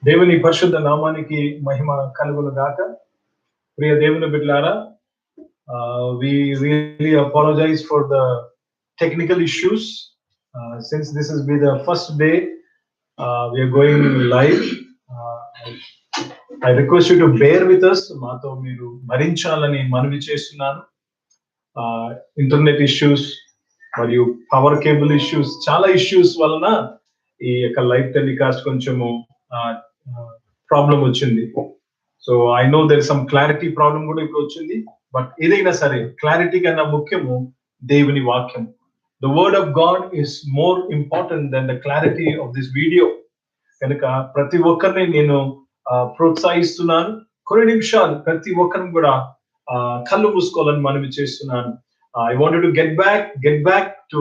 దేవుని పరిశుద్ధ నామానికి మహిమ కలుగును గాక. ప్రియ దేవుని బిడ్డలారా, we really apologize for the technical issues. Since this is be the first day we are going live, uh, I request you to bear with us. మాతో మీరు భరించాలని మనవి చేస్తున్నాను. ఇంటర్నెట్ ఇష్యూస్ మరియు పవర్ కేబుల్ ఇష్యూస్, చాలా issues వలన ఈ యొక్క live telecast కొంచెము ప్రాబ్లం వచ్చింది. So I know there some clarity problem కూడా ఇప్పుడు వచ్చింది. బట్ ఏదైనా సరే క్లారిటీ కన్నా ముఖ్యము దేవుని వాక్యం. The word of God is more important than the clarity of this video. కనుక ప్రతి ఒక్కరిని నేను ప్రోత్సహిస్తున్నాను. కొన్ని నిమిషాలు ప్రతి ఒక్కరిని కూడా కళ్ళు మూసుకోవాలని మనవి చేస్తున్నాను. I wanted to get back to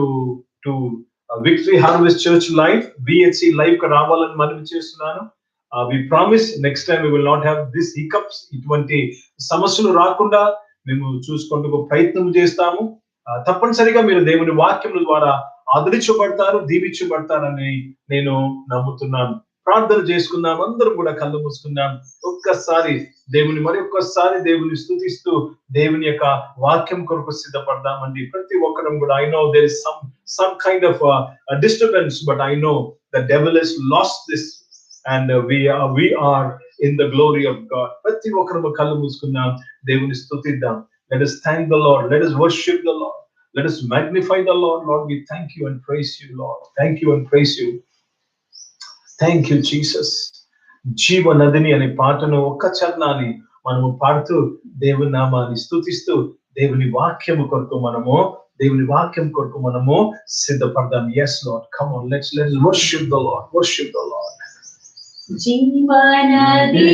Victory Harvest Church live, VHC live కు రావాలని మనవి చేస్తున్నాను. We promise next time we will not have this hiccups. ఇటువంటి సమస్యలు రాకుండా మేము చూసుకుంటూ ప్రయత్నం చేస్తాము. తప్పనిసరిగా మీరు దేవుని వాక్యం ద్వారా ఆదరించబడతారు, దీవించబడతారని నేను నమ్ముతున్నాను. ప్రార్థన చేసుకుందాం, అందరం కూడా కళ్ళు మూసుకుందాం. ఒక్కసారి దేవుని దేవుని స్తుతిస్తూ దేవుని యొక్క వాక్యం కొరకు సిద్ధపడదామండి. ప్రతి ఒక్కరం కూడా I know there is some kind of a disturbance, but I know the devil has lost this and we are in the glory of God. ప్రతి ఒక్కరం కళ్ళు మూసుకుందాం, దేవుని స్తుతిద్దాం. Let us thank the Lord, let us worship the Lord, let us magnify the Lord. Lord, we thank you and praise you, Lord. Thank you and praise you. Thank you Jesus. జీవ నదిని అనే పాటను ఒక్క చరణాన్ని మనము పాడుతూ దేవుని నామాన్ని స్తుతిస్తూ దేవుని వాక్యం కొరకు మనము సిద్ధపడదాం. yes Lord, come on, let's worship the Lord, worship the Lord. జీవ నది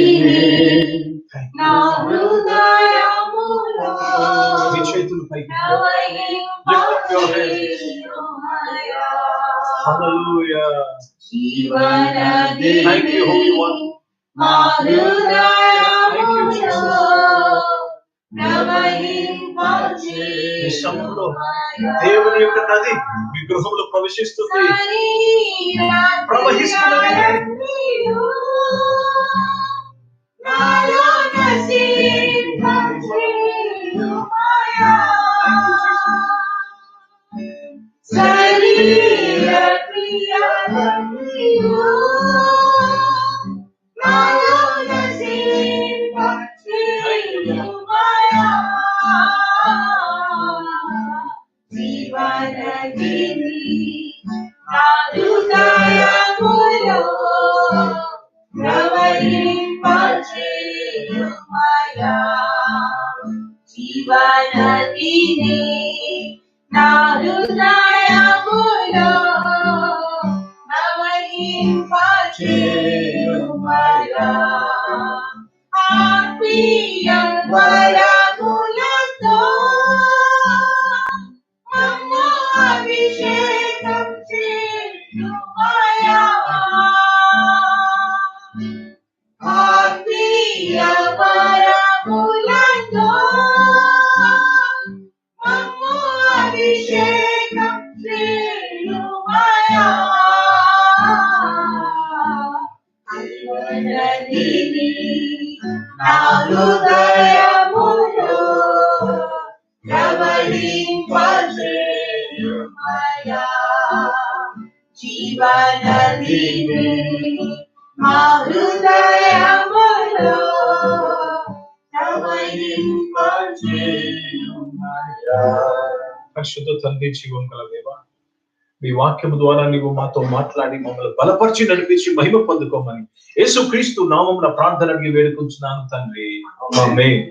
నా హృదయములో మీ చేతులు పైకి hallelujah. జీవనది Thank you, Holy One. మా హృదయములో ప్రవహింపజేయుమయా. ఈ సమయంలో దేవుని యొక్క నది మీ గృహంలో ప్రవేశిస్తుంది, ప్రవహిస్తున్నది. నాలో నశింపజేయుమయా. శరీర క్రియలన్నీయు నాలో నశింపజేయుమయా. జీవనదిని నా హృదయములో ప్రవహింపజేయుమయా. జీవనదిని నా హృదయములో ప్రవహింపజేయుమయా. ఆత్మీయ వరములతో మమ్ము అభిషేకం చేయుమయా. ఆత్మీయ వరములతో మమ్ము అభిషేకం చేయుమయా. జీవనదిని నా హృదయములో ప్రవహింపజేయుమయా. జీవనదిని నా హృదయములో ప్రవహింపజేయుమయా. పరిశుద్ధ తండ్రి, జీవం గల దేవా, మీ వాక్యము ద్వారా నీవు మాతో మాట్లాడి మమ్మల్ని బలపరిచి నడిపించి మహిమ పొందుకోమని యేసుక్రీస్తు నామమున ప్రార్థన అడిగి వేడుకుంటున్నాను తండ్రి, ఆమేన్.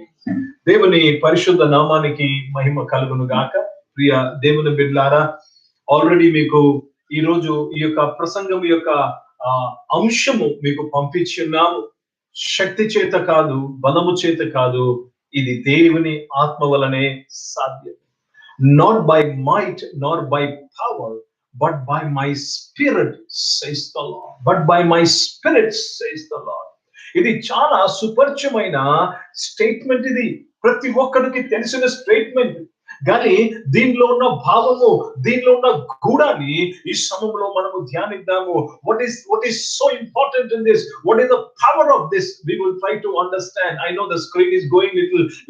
దేవుని పరిశుద్ధ నామానికి మహిమ కలుగును గాక. ప్రియ దేవుని బిడ్డలారా, ఆల్రెడీ మీకు ఈ రోజు ఈ యొక్క ప్రసంగం యొక్క అంశము మీకు పంపించున్నాము. శక్తి చేత కాదు, బలము చేత కాదు, ఇది దేవుని ఆత్మ వలనే సాధ్యం. Not by might nor by power, but by my spirit says the Lord. But by my spirit says the Lord. ఇది చాలా సుపరిచయమైన స్టేట్మెంట్. ఇది ప్రతి ఒక్కరికి తెలిసిన స్టేట్మెంట్. కానీ దీనిలో ఉన్న భావము, దీనిలో ఉన్న గూఢాన్ని ఈ సమయంలో మనము ధ్యానిద్దాము. What is so important in this? What is the power of this? We will try to understand. I know the screen is going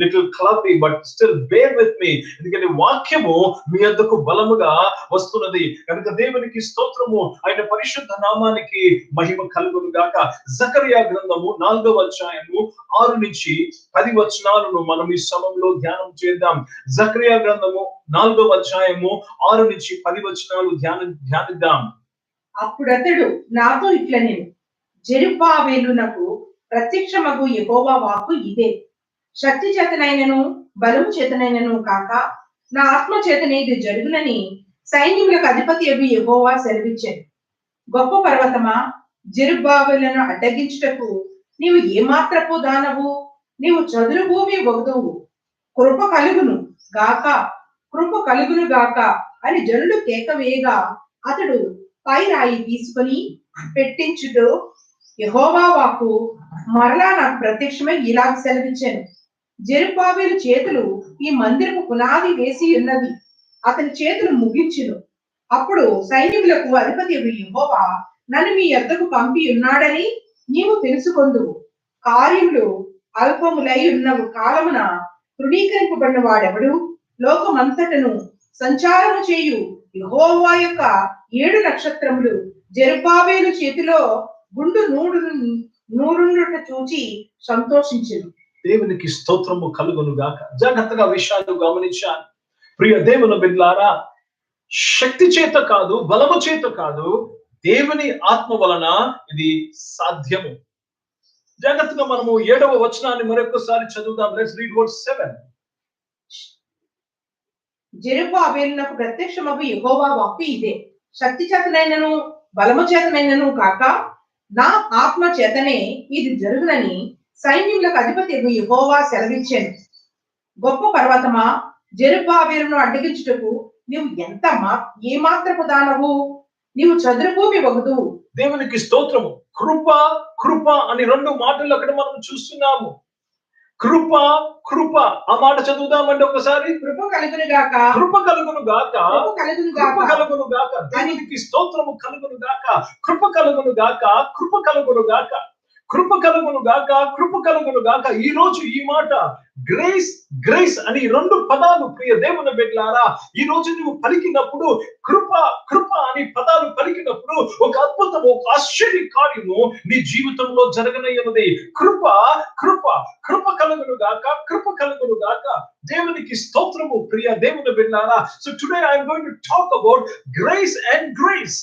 little cloudy, but still bear with me. ఎందుకంటే వాక్యము మీ యొద్దకు బలముగా వస్తున్నది కనుక దేవునికి స్తోత్రము. ఆయన పరిశుద్ధ నామానికి మహిమ కలుగును గాక. జకరియా గ్రంథము 4వ అధ్యాయము 6 నుంచి 10 వచనాలను మనం ఈ సమయంలో ధ్యానం చేద్దాం. జకరియా గ్రంథము 4వ అధ్యాయము 6 నుంచి 10 వచనాలు ధ్యానిద్దాం. అప్పుడతడు నాతో ఇట్లనెను, జెరుబ్బాబెలునకు ప్రత్యక్షమగు యెహోవా వాక్కు ఇదే. శక్తి చేతనైనను బలము చేతనైనను కాక నా ఆత్మ చేతనే ఇది జరుగునని సైన్యములకు అధిపతియగు యెహోవా సెలవిచ్చెను. గొప్ప పర్వతమా, జెరుబ్బాబెలును అడ్డగించుటకు నీవు ఏమాత్రపు దానవు? నీవు చదురు భూమి వగదువు. కృప కలుగును గాక, కృప కలుగును గాక అని జనులు కేక వేయగా అతడు పై రాయి తీసుకొని పెట్టించుటూ యెహోవా వాక్కు మరలా నాకు ప్రత్యక్షమై ఇలాగ సెలవిచ్చాను. జెరుబ్బాబెలు చేతులు ఈ మందిరపు పునాది వేసి ఉన్నది, అతని చేతులు ముగించును. అప్పుడు సైన్యములకు అధిపతి యెహోవా నన్ను మీ యొద్దకు పంపి ఉన్నాడని నీవు తెలుసుకొందువు. కార్యములు అల్పములై ఉన్న కాలమున తృణీకరింపబడిన వాడెవడు? లోకమంతటను సంచారము చేయు యెహోవా యొక్క 7 నక్షత్రములు జెరుబ్బాబెలు చేతిలో గుండు నూరుండుట చూచి సంతోషించెను. దేవునికి స్తోత్రము కలుగును గాక. జాగ్రత్తగా విషయాలు గమనించాలి. ప్రియ దేవుని బిడ్డలారా, శక్తి చేత కాదు, బలము చేత కాదు, దేవుని ఆత్మ వలన ఇది సాధ్యము. జాగ్రత్తగా మనము 7వ వచనాన్ని మరొకసారి చదువుదాం. Let's read verse 7. జెరుబ్బాబెలునకు ప్రత్యక్షమగు యెహోవా వాక్కు ఇదే. శక్తి చేతనైనను బలము చేతనైనను కాక నా ఆత్మ చేతనే ఇది జరుగునని సైన్యములకు అధిపతి యెహోవా సెలవిచ్చాను. గొప్ప పర్వతమా, జెరుబ్బాబెలును అడ్డగించుటకు నీవు ఏమాత్రపు దానవు? నీవు చదురు భూమి వగదువు. దేవునికి స్తోత్రము. కృప కృప అని 2 మాటలు అక్కడ మనం చూస్తున్నాము. కృప కృప ఆ మాట చదువుదామండి ఒకసారి. కృప కలుగును గాక, కృప కలుగును గాక, కృప కలుగును కృప గాక. కలుగును గాక. దేవునికి స్తోత్రము కలుగును గాక. కృప కలుగును గాక, కృప కలుగును గాక, కృప కలుగును గాక, కృప కలుగును గాక. ఈ రోజు ఈ మాట గ్రేస్ గ్రేస్ అని 2 పదాలు ప్రియ దేవుని బిడ్డలారా ఈ రోజు నువ్వు పలికినప్పుడు, కృప కృప అని పదాలు పలికినప్పుడు ఒక అద్భుతము, ఒక ఆశ్చర్య కార్యము నీ జీవితంలో జరగనయ్యున్నది. కృప కృప కృప కలుగును గాక, కృప కలుగును గాక. దేవునికి స్తోత్రము ప్రియ దేవుని బిడ్డలారా. So today I am going to talk about grace and grace.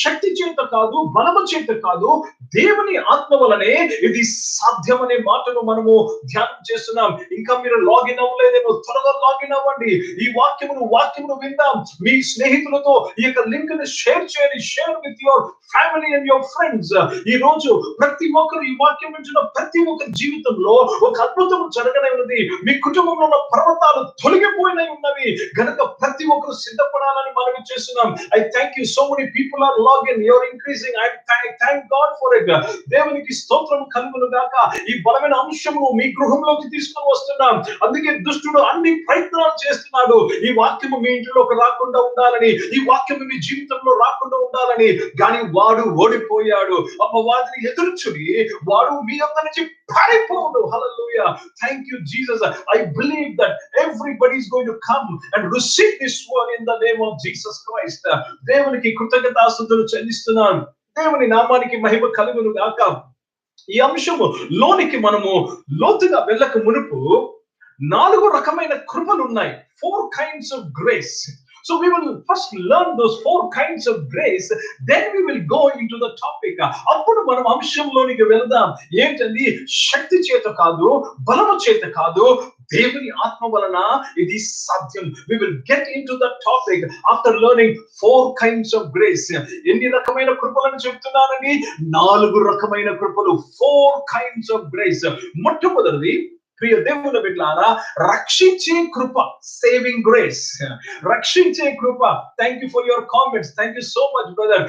శక్తి చేత కాదు, బలము చేత కాదు, దేవుని ఆత్మ వలనే ఇది సాధ్యం అనే మాటను మనము ధ్యానం చేస్తున్నాం. ఇంకా మీరు లాగిన్ అవ్వలేదేమో, త్వరగా లాగిన్ అవ్వండి. ఈ వాక్యమును విందాం. మీ స్నేహితులతో ఈ యొక్క లింక్ ని షేర్ చేయండి. Share with your family and your friends. ఈ రోజు ప్రతి ఒక్కరు ఈ వాక్యం వింటున్న ప్రతి ఒక్కరి జీవితంలో ఒక అద్భుతం జరగనే ఉన్నది. మీ కుటుంబంలో ఉన్న పర్వతాలు తొలగిపోయినవి ఉన్నవి గనుక ప్రతి ఒక్కరు సిద్ధపడాలని మనం చేస్తున్నాం. I thank you, so many people are logging, you're increasing. I thank God for it. దేవునికి స్తోత్రం కలుగును గాక. ఈ బలమైన అంశమును మీ గృహంలోకి తీసుకొని వస్తున్నాం. అందుకే దుష్టుడు అన్ని ప్రయత్నాలు చేస్తున్నాడు ఈ వాక్యము మీ ఇంట్లోకి రాకుండా ఉండాలని, ఈ వాక్యము మీ జీవితంలో రాకుండా ఉండాలని. కానీ వాడు ఓడిపోయాడు. అపవాదిని ఎదుర్చుని వాడు మీ యొద్ద నుంచి పారిపోడు. హల్లెలూయా. Thank you Jesus. I believe that everybody is going to come and receive this word in the name of Jesus Christ. దేవునికి కృతజ్ఞతాస్తుతులు చెల్లిస్తున్నాను. దేవుని నామానికి మహిమ కలుగును గాక. ఈ అంశము లోనికి మనము లోతుగా వెళ్ళక మునుపు 4 రకమైన కృపలు ఉన్నాయి. 4 kinds of grace. So we will first learn those 4 kinds of grace, then we will go into the topic. అప్పుడు మనం అంశంలోనికి వెళ్దాం. ఏంటండి? శక్తి చేత కాదు, బలము చేత కాదు, దేవుని ఆత్మ వలన ఇది సాధ్యం. We will get into the topic after learning 4 kinds of grace. ఎన్ని రకమైన కృపలను చెప్తున్నానని? 4 రకమైన కృపలు. 4 kinds of grace. మొట్టమొదటిది ప్రియ దేవుని బిడ్డలారా, రక్షించే కృప, సేవింగ్ గ్రేస్, రక్షించే కృప. Thank you for your comments. Thank you so much brother.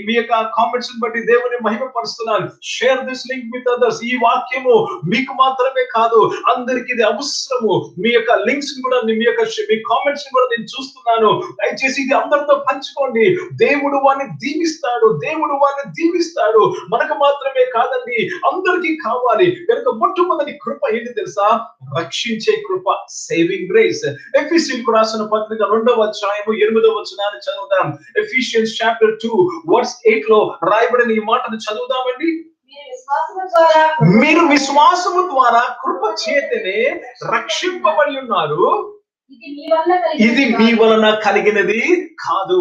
మీ యొక్క కామెంట్స్ బట్టి దేవుని మహిమపరుస్తున్నాను. Share this link with others. ఈ వాక్యము మీకు మాత్రమే కాదు, అందరికి ఇది అవసరము. మీ యొక్క లింక్స్ కూడా, మీ కామెంట్స్ కూడా నేను చూస్తున్నాను. దయచేసి ఇది అందరితో పంచుకోండి. దేవుడు వారిని దీవిస్తాడు, దేవుడు వారిని దీవిస్తాడు. మనకు మాత్రమే కాదండి, అందరికీ కావాలి. కనుక మొట్టమొదటి కృప ఏంటి తెలుసా? రక్షించే కృప, సేవింగ్ గ్రేస్. ఎఫెసీయులకు రాసిన పత్రిక 2వ అధ్యాయము 8వ వచనాన్ని చదువుదాం. ఎఫిషియన్స్ చాప్టర్ 2 వర్స్ 8 లో రాయబడిన ఈ మాటను చదువుదామండి. మీరు విశ్వాసము ద్వారా కృప చేతనే రక్షింపబడి ఉన్నారు. ఇది మీ వలన కలిగినది కాదు,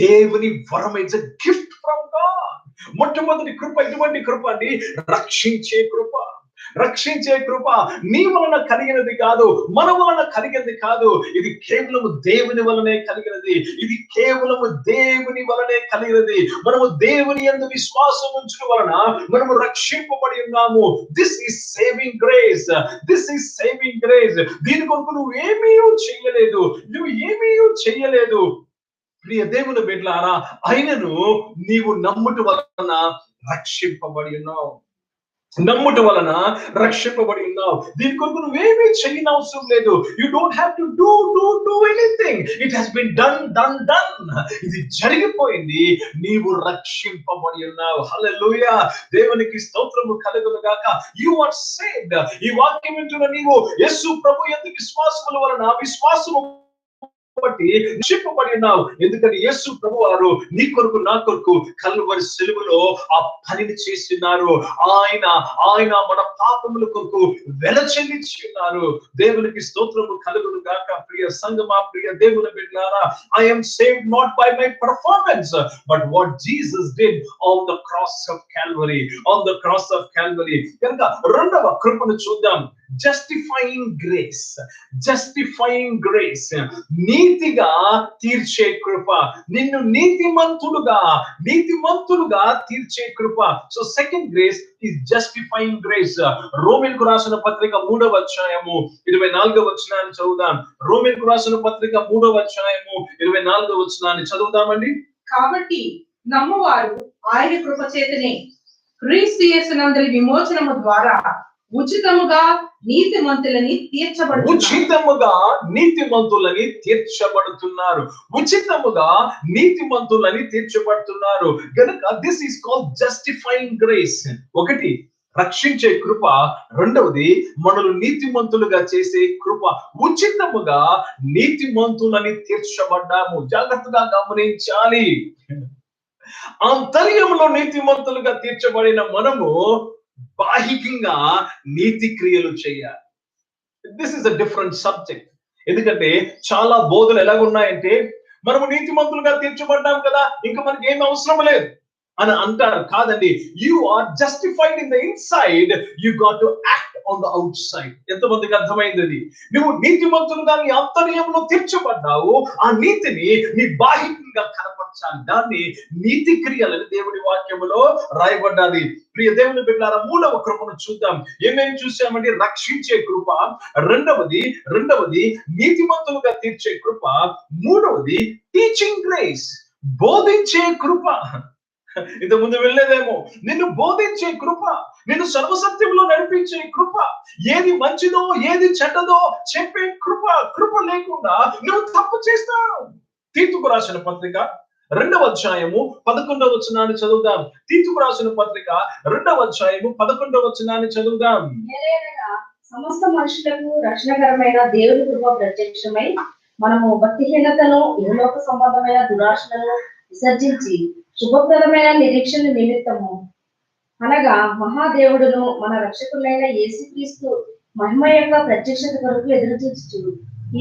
దేవుని వరం. It's a gift from God. మొట్టమొదటి కృప ఇటువంటి కృప అండి, రక్షించే కృప. రక్షించే కృప నీ వలన కలిగినది కాదు, మన వలన కలిగినది కాదు. ఇది కేవలము దేవుని వలనే కలిగినది. ఇది కేవలము దేవుని వలనే కలిగినది. మనము దేవుని యందు విశ్వాసం ఉంచడం వలన మనము రక్షింపబడి ఉన్నాము. This is saving grace. This is saving grace. దీని కొరకు నువ్వు ఏమీ చేయలేదు. ప్రియ దేవుని బిడ్డలారా, అయినను నీవు నమ్ముట వలన రక్షింపబడి ఉన్నావు. నమ్ముట వలన రక్షింపబడి ఉన్నావు. దీని కొరకు నువ్వేమీ చేయని అవసరం లేదు. You don't have to do anything. It has been done. ఇది జరిగిపోయింది. నీవు రక్షింపబడి ఉన్నావు. హల్లెలూయా. దేవునికి స్తోత్రము కలుగును గాక. You are saved. ఈ వాక్యం వింటున్న నీవు యేసు ప్రభు యందు విశ్వాసముల వలన, విశ్వాసము బట్టి రక్షింపబడి ఉన్నావు. ఎందుకంటే యేసు ప్రభు వారు నీ కొరకు, నా కొరకు కల్వరి సిలువలో ఆ పనిని చేస్తున్నారు. ఆయన మన పాపముల కొరకు వెల చెల్లించి ఉన్నారు. దేవునికి స్తోత్రము కలుగును గాక. ప్రియ సంగమా, ప్రియ దేవుని బిడ్డలారా, I am saved not by my performance, but what Jesus did on the cross of Calvary. On the cross of Calvary. కనుక రెండవ కృపను చూద్దాం. Justifying grace. నీతిగా తీర్చే కృప. నిన్ను నీతిమంతులుగా తీర్చే కృప. So second grace is justifying grace. రోమీయులకు రాసిన పత్రిక 3వ అధ్యాయము 24వ వచనాన్ని చదువుదాం. రోమీయులకు రాసిన పత్రిక 3వ అధ్యాయము 24వ వచనాన్ని చదువుదామండి. కాబట్టి నమ్మువారు ఆయన కృప చేతనే క్రీస్తు యేసునందలి విమోచనము ద్వారా ఉచితముగా నీతిమంతులని తీర్చబడుతున్నారు. కనుక this is called justifying grace. ఒకటి రక్షించే కృప, రెండవది మనల్ని నీతిమంతులుగా చేసే కృప. ఉచితముగా నీతిమంతులని తీర్చబడ్డాము. జాగ్రత్తగా గమనించాలి. ఆంతర్యంలో నీతిమంతులుగా తీర్చబడిన మనము బాహికంగా నీతి క్రియలు చేయాలి. This is a different subject. ఎందుకంటే చాలా బోధలు ఎలాగున్నాయంటే, మనము నీతిమంతులుగా తీర్చబడ్డాం కదా, ఇంకా మనకి ఏమి అవసరం లేదు అని అంటారు. కాదండి, you are justified in the inside, you got to act on the outside. ఎంతమందికి అర్థమైంది? నువ్వు నీతిమంతులుగా నీ ఆంతర్యంలో తీర్చబడ్డావు. ఆ నీతిని నీ బాహికంగా కనపరచాలి. దాన్ని నీతి క్రియలని దేవుడి వాక్యములో రాయబడ్డాది. ప్రియ దేవుని బిడ్డలారా, మూడవ కృపను చూద్దాం. ఏమేమి చూసామంటే, రక్షించే కృప, రెండవది నీతిమంతులుగా తీర్చే కృప, మూడవది టీచింగ్ గ్రేస్, బోధించే కృప. ఇంత ముందు వెళ్ళలేదేమో. నిన్ను బోధించే కృప, నిన్ను సర్వసత్యంలో నడిపించే కృప, ఏది మంచిదో ఏది చెడ్డదో చెప్పే కృప లేకుండా నువ్వు తప్పు చేస్తావు. తీతుకు రాసిన పత్రిక 2వ అధ్యాయము 11వ వచనాన్ని చదువుదాం. తీతుకు రాసిన పత్రిక 2వ అధ్యాయము 11వ వచనాన్ని చదువుదాం. సమస్త మనుషులకు రక్షణకరమైన దేవుని కృప ప్రత్యక్షమై మనము భక్తిహీనతను, ఇహలోక సంబంధమైన దురాశలను విసర్జించి శుభప్రదమైన నిరీక్షణ నిమిత్తము, అనగా మహాదేవుడును మన రక్షకులైన యేసుక్రీస్తు మహిమ యొక్క ప్రత్యక్షత కొరకు ఎదురు చూస్తూ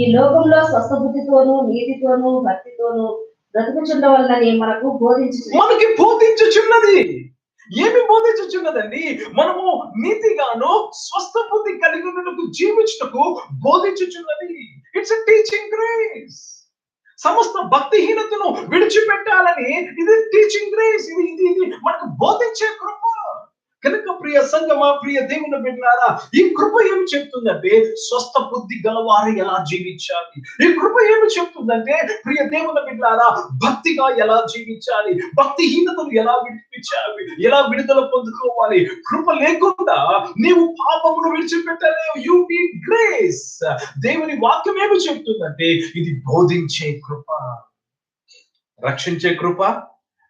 ఈ లోకంలో స్వస్థ బుద్ధితోనూ నీతితోనూ భక్తితోనూ బ్రతుకుచుండవలనని మనకి బోధించుచున్నది. ఏమి బోధించుచున్నదండి? మనము నీతిగాను స్వస్థ బుద్ధి కలిగి జీవించుటకు బోధించుచున్నది. It's a teaching grace. సమస్త భక్తిహీనతను విడిచిపెట్టాలని ఇది టీచింగ్ గ్రేస్. ఇది మనకు బోధించే కృప. కనుక ప్రియ సంగమా, ప్రియ దేవుని బిడ్డలారా, ఈ కృప ఏమి చెప్తుందంటే స్వస్థ బుద్ధి గలవారు ఎలా జీవించాలి. ఈ కృప ఏమి చెప్తుందంటే ప్రియ దేవుని బిడ్డలారా, భక్తిగా ఎలా జీవించాలి, భక్తిహీనతను ఎలా విడిపించాలి, ఎలా విడుదల పొందుకోవాలి. కృప లేకుండా నీవు పాపమును విడిచిపెట్టలేవు. You need grace. దేవుని వాక్యం ఏమి చెప్తుందంటే ఇది బోధించే కృప, రక్షించే కృప,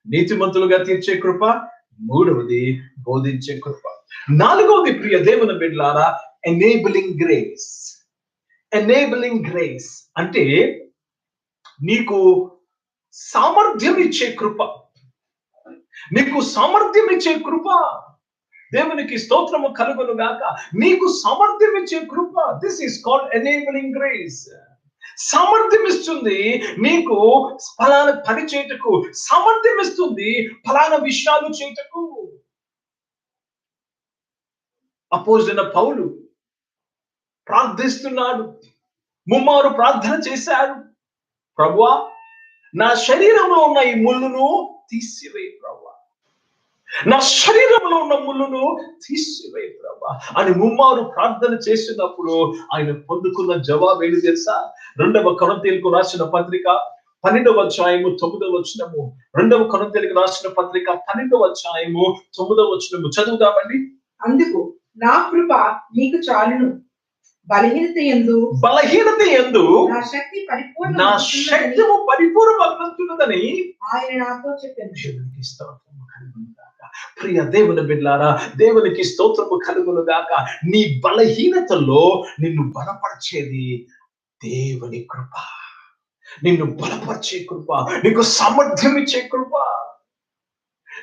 నీతిమంతులుగా తీర్చే కృప, మూడవది బోధించే కృప, నాలుగవది ప్రియ దేవుని బిడ్డలారా ఎనేబులింగ్ గ్రేస్. ఎనేబులింగ్ గ్రేస్ అంటే నీకు సామర్థ్యం ఇచ్చే కృప, నీకు సామర్థ్యం ఇచ్చే కృప. దేవునికి స్తోత్రము కలుగును గాక. నీకు సామర్థ్యం ఇచ్చే కృప. This is called enabling grace. సామర్థ్యం ఇస్తుంది నీకు ఫలానా పని చేయటకు, సామర్థ్యం ఇస్తుంది ఫలానా విషయాలు చేయటకు. అపోస్తలుడైన పౌలు ప్రార్థిస్తున్నాడు, ముమ్మారు ప్రార్థన చేశాడు. ప్రభువా, నా శరీరంలో ఉన్న ఈ ముళ్ళును తీసివేయి ప్రభువా, నా శరీరంలో ఉన్న ముళ్ళును తీసివేయి ప్రభువా అని ముమ్మారు ప్రార్థన చేసినప్పుడు ఆయన పొందుకున్న జవాబు ఏంటి తెలుసా? 2వ కొరింథీయులకు రాసిన పత్రిక 12వ అధ్యాయము 9వ వచనము. 2వ కొరింథీయులకు రాసిన పత్రిక 12వ అధ్యాయము 9వ వచనము చదువుదామండి. అందుకు నా కృప నీకు చాలును, బలహీనత యందు నా శక్తి పరిపూర్ణమగుతున్నదని ఆయన నాతో చెప్పాను. దేవునికి స్తోత్రము కలుగును గాక. ప్రియ దేవుని బిడ్డలారా, దేవునికి స్తోత్రము కలుగును గాక. నీ బలహీనతలో నిన్ను బలపరిచేది దేవుని కృప, నిన్ను బలపరిచే కృప, నీకు సామర్థ్యం ఇచ్చే కృప.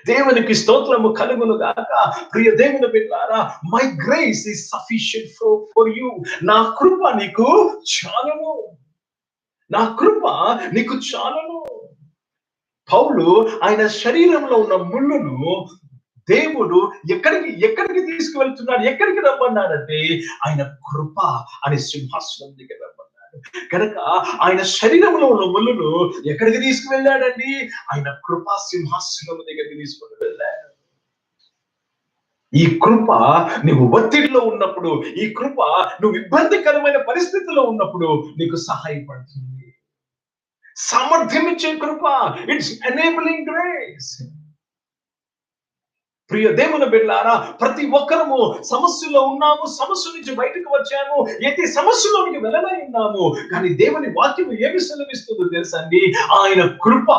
దేవునికి స్తోత్రము కలుగును గాక. ప్రియ దేవుని బిడ్డలారా, my grace is sufficient for you. నా కృప నీకు చాలును, నా కృప నీకు చాలును. పౌలు ఆయన శరీరంలో ఉన్న ముళ్ళును దేవుడు ఎక్కడికి తీసుకువెళ్తున్నాడు, ఎక్కడికి రమ్మన్నాడంటే ఆయన కృప అనే సింహాసనం దగ్గర రమ్మన్నాడు. కనుక ఆయన శరీరంలో ఉన్న ముళ్ళును ఎక్కడికి తీసుకువెళ్ళాడండి? ఆయన కృపా సింహాసనం దగ్గరికి తీసుకుని వెళ్ళాడు. ఈ కృప నువ్వు ఒత్తిడిలో ఉన్నప్పుడు, ఈ కృప నువ్వు ఇబ్బందికరమైన పరిస్థితిలో ఉన్నప్పుడు నీకు సహాయపడుతుంది. సామర్థ్యం ఇచ్చే కృప. It's enabling grace. ప్రియ దేవుని బిడ్డలారా, ప్రతి ఒక్కరము సమస్యలో ఉన్నాము, సమస్య నుంచి బయటకు వచ్చాము, అయితే సమస్యలోనికి వెళ్ళనే ఉన్నాము. కానీ దేవుని వాక్యం ఏమి సెలవిస్తుందో తెలుసండి? ఆయన కృప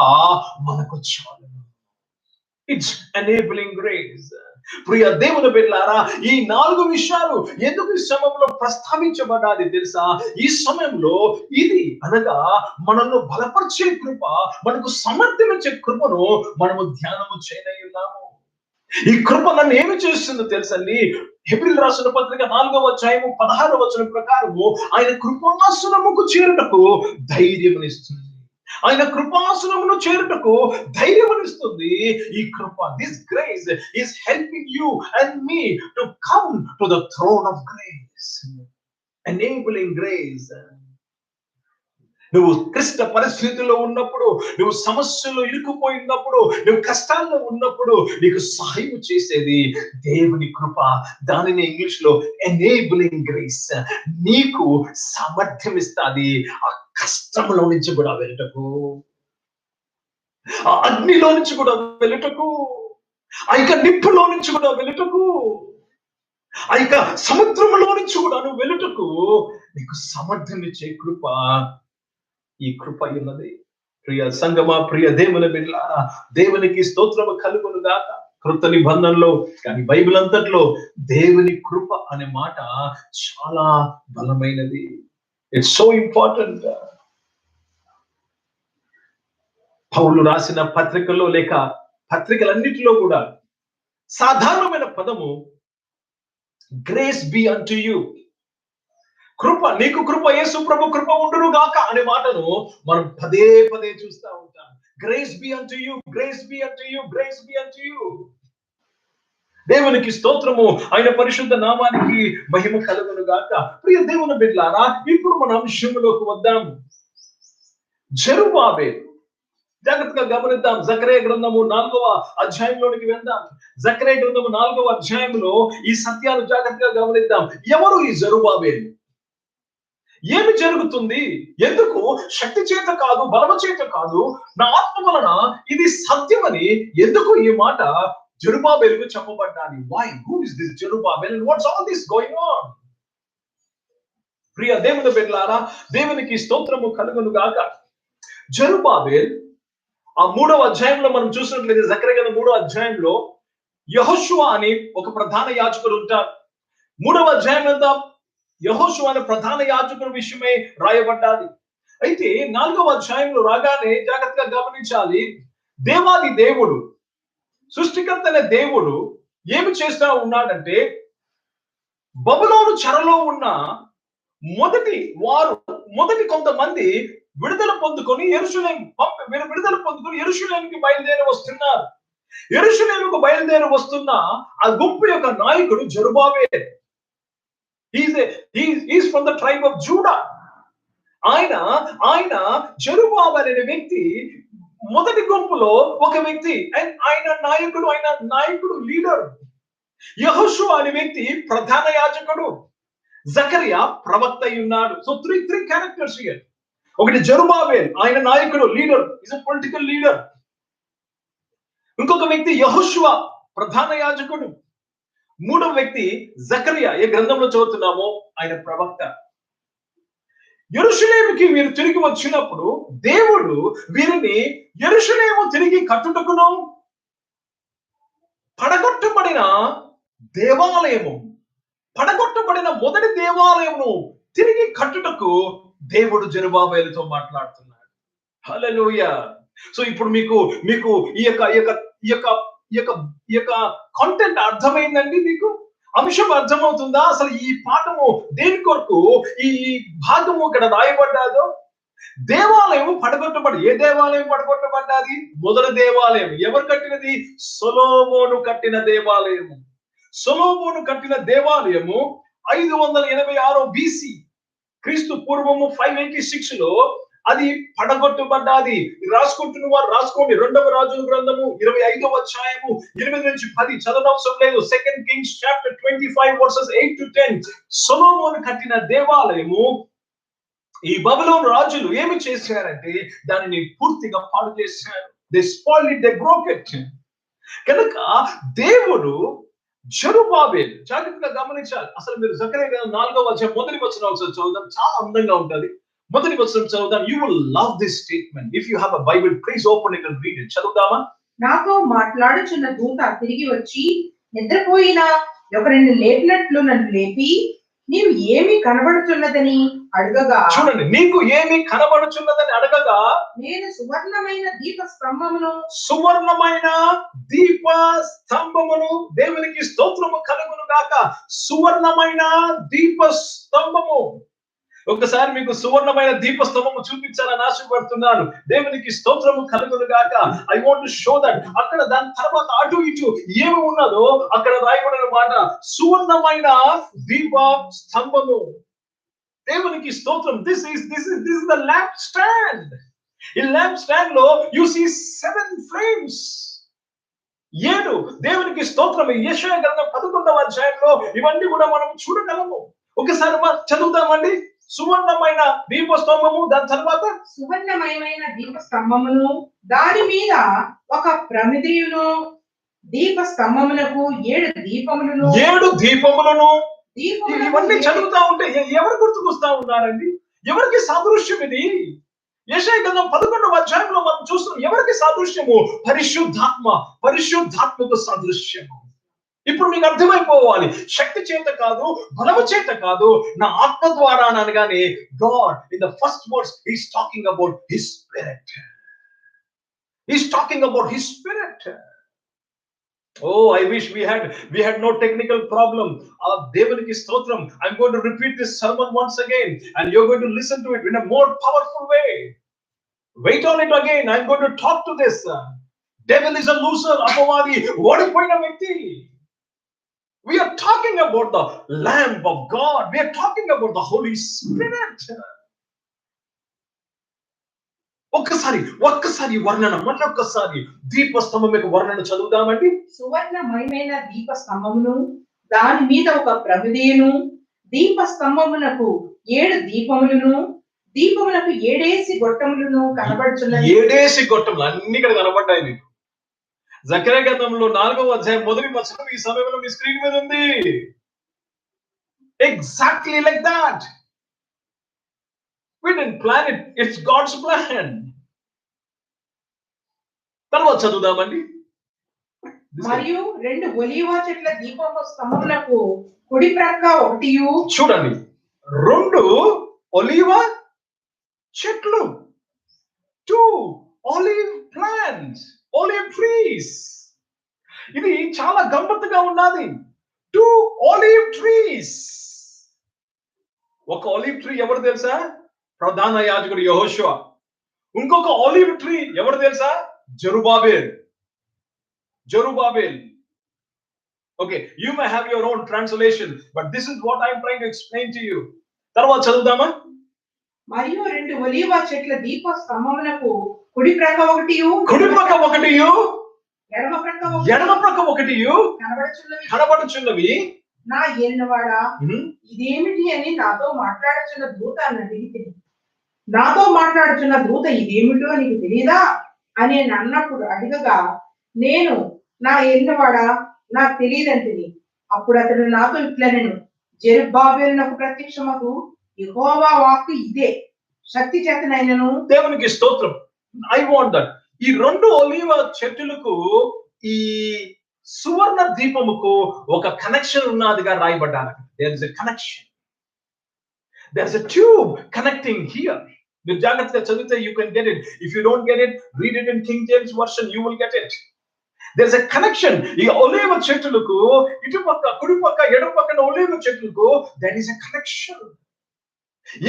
మనకు చాలు. It's enabling grace. ప్రియ దేవుని బిడ్డలారా, ఈ 4 విషయాలు ఎందుకు ఈ సమయంలో ప్రస్తావించబడాలి తెలుసా? ఈ సమయంలో ఇది అనగా మనల్ని బలపరిచే కృప, మనకు సమర్థం ఇచ్చే కృపను మనము ధ్యానము చేయనయ్యున్నాము. ఈ కృప నన్ను ఏమి చేస్తుందో తెలుసండి? హెబ్రీయులకు రాసిన పత్రిక 4వ అధ్యాయము 16వ వచనం ప్రకారము ఆయన కృపాసనముకు చేరుటకు ధైర్యమునిస్తుంది. ఆయన కృపాసనమును చేరుటకు ధైర్యమునిస్తుంది ఈ కృప. This grace is helping you and me to come to the throne of grace. Enabling grace. నువ్వు క్లిష్ట పరిస్థితుల్లో ఉన్నప్పుడు, నువ్వు సమస్యలో ఇరుక్కుపోయినప్పుడు, నువ్వు కష్టాల్లో ఉన్నప్పుడు నీకు సహాయం చేసేది దేవుని కృప. దానిని ఇంగ్లీష్ లో ఎనేబులింగ్ గ్రేస్. నీకు సామర్థ్యం ఇస్తుంది ఆ కష్టంలో నుంచి కూడా వెళ్ళటకు, ఆ అగ్నిలో నుంచి కూడా వెళ్ళటకు, ఆ యొక్క నిప్పులో నుంచి కూడా వెళ్ళటకు, ఆ యొక్క సముద్రంలో నుంచి కూడా నువ్వు వెళ్ళటకు నీకు సామర్థ్యం ఇచ్చే కృప ఈ కృప ఉన్నది. ప్రియ సంగమా, ప్రియ దేవుని బిడ్డలారా, దేవునికి స్తోత్రము కలుగును గాక. కృత నిబంధనలో కానీ బైబిల్ అంతట్లో దేవుని కృప అనే మాట చాలా బలమైనది. It's so important. పౌలు రాసిన పత్రికల్లో లేక పత్రికలన్నిటిలో కూడా సాధారణమైన పదము గ్రేస్ బి అంటు యు. కృప, నీకు కృప, యేసు ప్రభు కృప ఉండును గాక అనే మాటను మనం పదే పదే చూస్తూ ఉంటాం. Grace be unto you, grace be unto you, grace be unto you. దేవునికి స్తోత్రము, ఆయన పరిశుద్ధ నామానికి మహిమ కలుగును గాక. ప్రియ దేవుని బిడ్డలారా, ఇప్పుడు మన అంశంలోకి వద్దాము. జెరుబాబెలు జాగ్రత్తగా గమనిద్దాం. జకరియా గ్రంథము 4వ అధ్యాయంలోనికి వెళ్దాం. జకరియా గ్రంథము 4వ అధ్యాయంలో ఈ సత్యాలు జాగ్రత్తగా గమనిద్దాం. ఎవరు ఈ జెరుబాబెలు? ఏమి జరుగుతుంది? ఎందుకు? శక్తి చేత కాదు, బలము చేత కాదు, నా ఆత్మ వలన ఇది సత్యమని ఎందుకు ఈ మాట జెరుబాబెలుకు చెప్పబడ్డాది? Why? Who is this Zerubbabel and what's all this going on? ప్రియ దేవుని బిడ్డలారా, దేవునికి స్తోత్రము కలుగును గాక. జెరుబాబెల్ ఆ 3వ అధ్యాయంలో మనం చూసినట్లయితే జకరియా గ్రంథం 3వ అధ్యాయంలో యెహోషువ అని ఒక ప్రధాన యాజకుడు ఉంటారు. 3వ అధ్యాయం అంతా యెహోషువ అనే ప్రధాన యాజకుడి విషయమై రాయబడ్డాది. అయితే 4వ అధ్యాయంలో రాగానే జాగ్రత్తగా గమనించాలి. దేవాది దేవుడు, సృష్టికర్త అనే దేవుడు ఏమి చేస్తా ఉన్నాడంటే, బబులోను చెరలో ఉన్న మొదటి కొంతమంది విడుదల పొందుకొని యెరూషలేముకి బయలుదేరి వస్తున్నారు. యెరూషలేముకు బయలుదేరి వస్తున్న ఆ గుంపు యొక్క నాయకుడు Zerubbabel. He's from the tribe of Judah. ఆయన జెరుబాబెల్ అనే వ్యక్తి మొదటి గుంపులో ఒక వ్యక్తి. ఆయన నాయకుడు లీడర్. యెహోషువ అనే వ్యక్తి ప్రధాన యాజకుడు. జకరియా ప్రవక్త అయి ఉన్నాడు. So three characters here. ఒకటి జెరుబాబెల్, ఆయన నాయకుడు, leader, is a political leader. ఇంకొక వ్యక్తి యెహోషువ, ప్రధాన యాజకుడు. మూడవ వ్యక్తి జకరియా, ఏ గ్రంథంలో చదువుతున్నామో ఆయన ప్రవక్త. యెరూషలేముకి వీరు తిరిగి వచ్చినప్పుడు దేవుడు వీరిని యెరూషలేము తిరిగి కట్టుటకును, పడగొట్టబడిన మొదటి దేవాలయమును తిరిగి కట్టుటకు దేవుడు జెరుబాబెలుతో మాట్లాడుతున్నాడు. హల్లెలూయా. సో ఇప్పుడు మీకు ఈ యొక్క కాంటెంట్ అర్థమైందండి? మీకు అంశం అర్థమవుతుందా? అసలు ఈ పాఠము దేని కొరకు, ఈ భాగము ఇక్కడ రాయబడ్డాదో? దేవాలయం పడగొట్టబడి, ఏ దేవాలయం పడగొట్టబడ్డాది? మొదటి దేవాలయం. ఎవరు కట్టినది? సొలొమోను కట్టిన దేవాలయము. సొలొమోను కట్టిన దేవాలయము 586 BC, క్రీస్తు పూర్వము 586 లో అది పడగొట్టబడ్డాది. రాసుకుంటున్న వారు రాసుకోండి. 2వ రాజుల గ్రంథము 25వ అధ్యాయము 8 నుంచి 10 చదవనవసరం లేదు. 2 Kings chapter 25 verses 8 to 10. సొలొమోను కట్టిన దేవాలయము ఈ బబులోను రాజులు ఏమి చేశారంటే దానిని పూర్తిగా పాడు చేశారు. They spoiled it, they broke it. కనుక దేవుడు జెరుబాబెల్, జాగ్రత్తగా గమనించాలి. అసలు మీరు జకరియా 4వ అధ్యాయం మొదటి వచనం ఒకసారి చదువుదాం, చాలా అందంగా ఉంటది. మొదటి వచనం చదువుదాం. You will love this statement. If you have a Bible, please open it and read it. చదువుదామా? నాతో మాట్లాడుచున్న దూత తిరిగి వచ్చి నిద్రపోయిన ఒకరిని లేపినట్లు నన్ను లేపి, నీవు ఏమి కనబడుచున్నదని అడగగా, చూడండి, నీకు ఏమి కనబడుచున్నదని అడగగా, నేను సువర్ణమైన దీప స్తంభమును, దేవునికి స్తోత్రము కలుగును గాక. సువర్ణమైన దీప స్తంభము. ఒకసారి మీకు సువర్ణమైన దీపస్తంభము చూపించాలని ఆశపడుతున్నాను. దేవునికి స్తోత్రము కలుగును గాక. I want to show that. అక్కడ దాని తర్వాత అటు ఇటు ఏమి ఉన్నదో అక్కడ రాయబడిన మాట సువర్ణమైన దీప స్తంభము. దేవునికి స్తోత్రం. This is the lamp stand. ఈ ల్యాంప్ స్టాండ్ లో యు సీ 7 ఫ్లేమ్స్. 7. దేవునికి స్తోత్రం. యెషయా గ్రంథం 11వ అధ్యాయంలో ఇవన్నీ కూడా మనం చూడగలము. ఒకసారి చదువుతామండి. సువర్ణమైన దీపస్తంభము, దాని తర్వాత సువర్ణమయమైన దీపస్తంభమును, దాని మీద ఒక ప్రమిదియును, దీపస్తంభమునకు 7 దీపములను. ఇవన్నీ చదువుతా ఉంటే ఎవరు గుర్తుకొస్తా ఉన్నారండి? ఎవరికి సాదృశ్యం ఇది? యెషయా గ్రంథం 11వ అధ్యాయంలో మనం చూస్తున్నాం. ఎవరికి సాదృశ్యము? పరిశుద్ధాత్మకు సాదృశ్యము. ఇప్పుడు మీకు అర్థమైపోవాలి, శక్తి చేత కాదు, బలము చేత కాదు, నా ఆత్మ ద్వారా అనగానే God in the first verse is talking about his spirit. He's talking about his spirit. Oh, I wish we had no technical problem. దేవునికి స్తోత్రం. I'm going to repeat this sermon once again and you're going to listen to it in a more powerful way. Wait on it again. I'm going to talk to this. Devil is a loser. అపవాది ఓడిపోయిన వ్యక్తి. We are talking about the Lamb of God. We are talking about the Holy Spirit. ఒక్కసారి వర్ణన, మళ్ళొక్కసారి దీపస్తంభం యొక్క వర్ణన చదువుదామండి. సువర్ణమయమైన దీప స్తంభమును, దాని మీద ఒక ప్రమిదీను, దీప స్తంభమునకు 7 దీపములను, దీపములకు 7 గొట్టములను కనబడుచున్నవి. 7 గొట్టములు అన్ని ఇక్కడ కనబడ్డాయి మీకు. జకర్యా గ్రంథంలో 4వ అధ్యాయం మొదటి వచనం ఈ సమయంలో మీ స్క్రీన్ మీద ఉంది. Exactly like that. We didn't plan it. It's God's plan. తర్వాత చదువుదామండి. మరియు 2 ఒలీవ చెట్ల దీపపు స్తంభములకు కుడి ప్రక్క ఒకటియు. చూడండి, 2 ఒలీవ చెట్లు, 2 olive plants, olive trees. ఇది చాలా గమ్మత్తుగా ఉన్నది. 2 olive trees. ఒక ఆలివ్ ట్రీ ఎవరు తెలుసా? ప్రధాన యాజకుడు యెహోషువ. ఇంకొక ఆలివ్ ట్రీ ఎవరు తెలుసా? Zerubbabel. Okay, you may have your own translation, but this is what I am trying to explain to you. తర్వాత చదువుదామా? మరియు 2 ఒలీవ చెట్ల దీప స్తంభములకు కుడి ప్రక్క ఒకటియు, ఎడమ ప్రక్క ఒకటియు కనబడుచున్నవి. నా ఏలినవాడా, ఇదేమిటి అని నాతో మాట్లాడుచున్న దూత ఇదేమిటో నీకు తెలియదా అని అన్నప్పుడు అడిగగా, నేను నా ఏలినవాడా నాకు తెలియదంటిని. అప్పుడు అతడు నాతో ఇట్లనెను, జెరుబ్బాబెలునకు ప్రత్యక్షమగు యెహోవా వాక్కు ఇదే, శక్తి చేతనైనను. దేవునికి స్తోత్రం. I want that. ఈ 2 ఒలీవ చెట్టులకు ఈ సువర్ణ దీపముకు ఒక connection ఉన్నదిగా రాయబడ్డారు. There is a connection. There is a tube connecting here. మీరు జాగ్రత్తగా చదివితే you can get it. If you don't get it, read it in King James version, you will get it. There is a connection. ఈ ఒలీవ చెట్టులకు ఇటుపక్క కుడిపక్క ఎడమపక్కన ఒలీవ చెట్టులకు there is a connection.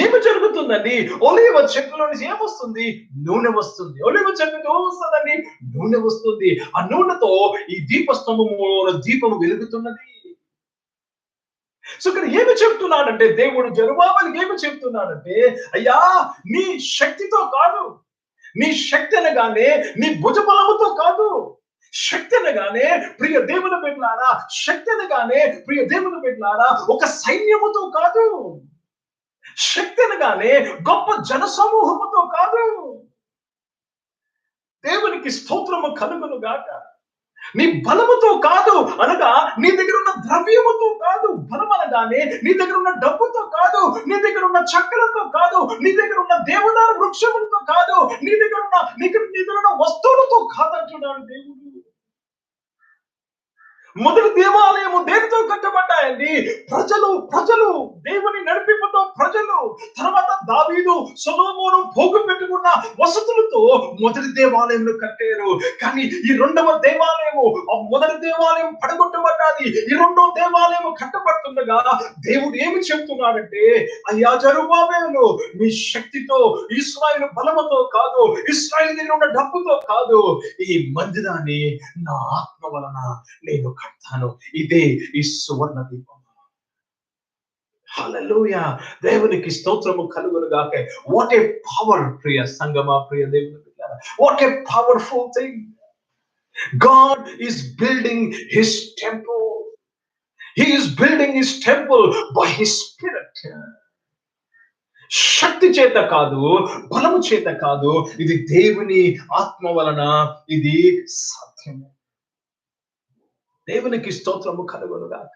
ఏమి జరుగుతుందండి? ఒలీవ చెట్టులో నుంచి ఏమొస్తుంది? నూనె వస్తుంది. ఒలీవ చెట్టుకి ఏమొస్తుందండి? నూనె వస్తుంది. ఆ నూనెతో ఈ దీపస్తంభములో దీపము వెలుగుతున్నది. సో ఇక్కడ ఏమి చెప్తున్నాడంటే దేవుడు జెరుబ్బాబెలుకి ఏమి చెప్తున్నాడంటే, అయ్యా నీ శక్తితో కాదు, నీ శక్తి అనగానే నీ భుజబలముతో కాదు, శక్తి అనగానే ప్రియ దేవుని బిడ్డలారా ఒక సైన్యముతో కాదు, శక్తి అనగానే గొప్ప జన సమూహముతో కాదు. దేవునికి స్తోత్రము కలుగును గాక. నీ బలముతో కాదు, అనగా నీ దగ్గర ఉన్న ద్రవ్యముతో కాదు. బలం అనగానే నీ దగ్గర ఉన్న డబ్బుతో కాదు, నీ దగ్గర ఉన్న చక్రతో కాదు, నీ దగ్గర ఉన్న దేవదార వృక్షములతో కాదు, నీ దగ్గర ఉన్న వస్తువులతో కాదంటున్నాడు దేవుడు. మొదటి దేవాలయము దేనితో కట్టబడ్డాయండి? ప్రజలు దేవుని నడిపింపుతో ప్రజలు. తర్వాత దావీదు సొలొమోను పోగు పెట్టుకున్న వసతులతో మొదటి దేవాలయంలో కట్టారు. కానీ ఈ 2వ దేవాలయము, ఆ మొదటి దేవాలయం పడగొట్టబడ్డాది, ఈ 2వ దేవాలయం కట్టబడుతుండగా దేవుడు ఏమి చెప్తున్నాడంటే, అయ్యా జెరుబ్బాబెలు నీ శక్తితో, ఇశ్రాయేలు బలముతో కాదు, ఇశ్రాయేలు దగ్గర ఉన్న డబ్బుతో కాదు, ఈ మందిరాన్ని నా ఆత్మ వలన నేను కడతాను. ఇదే ఈ సువర్ణ దీపం. హల్లెలూయా. దేవునికి స్తోత్రము కలుగును గాక. వాట్ ఏ పవర్ ప్రియ సంగమా, ప్రియ దేవుని బిడ్డలారా. What a powerful thing. God is building his temple. He is building his temple by his spirit. శక్తి చేత కాదు, బలము చేత కాదు, ఇది దేవుని ఆత్మ వలన ఇది సాధ్యమే. దేవునికి స్తోత్రము కలుగును గాక.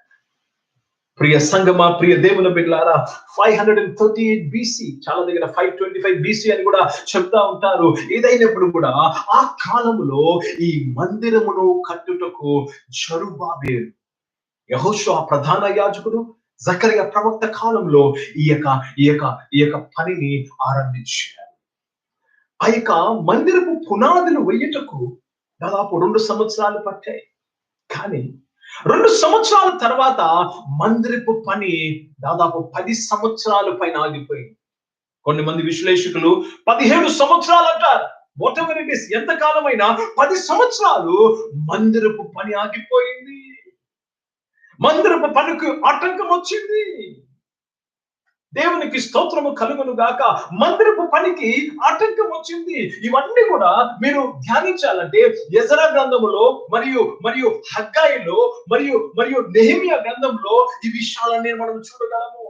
ప్రియ సంగమా, ప్రియ దేవుని బిడ్డలారా, 538 BC, చాలా దగ్గర 525 BC అని కూడా చెప్తా ఉంటారు. ఏదైనప్పుడు కూడా ఆ కాలంలో ఈ మందిరమును కట్టుటకు జెరుబ్బాబెలు, యెహోషువ ప్రధాన యాజకుడు, జకర్యా ప్రవక్త కాలంలో ఈ యొక్క పనిని ఆరంభించారు. ఆ యొక్క మందిరపు పునాదులు వేయుటకు దాదాపు 2 సంవత్సరాలు పట్టాయి. కానీ 2 సంవత్సరాల తర్వాత మందిరపు పని దాదాపు 10 సంవత్సరాల పైన ఆగిపోయింది. కొన్ని మంది విశ్లేషకులు 17 సంవత్సరాలు అంటారు. వాట్ ఎవర్ ఇట్ ఇస్, ఎంత కాలమైనా 10 సంవత్సరాలు మందిరపు పని ఆగిపోయింది. మందిరపు పనికి ఆటంకం వచ్చింది. దేవునికి స్తోత్రము కలుగును గాక. మందిరపు పనికి ఆటంకం వచ్చింది. ఇవన్నీ కూడా మీరు ధ్యానించాలంటే యెజరా గ్రంథములో మరియు మరియు హగ్గాయిలో మరియు మరియు నెహెమియా గ్రంథంలో ఈ విషయాలన్నీ మనం చూడగలము.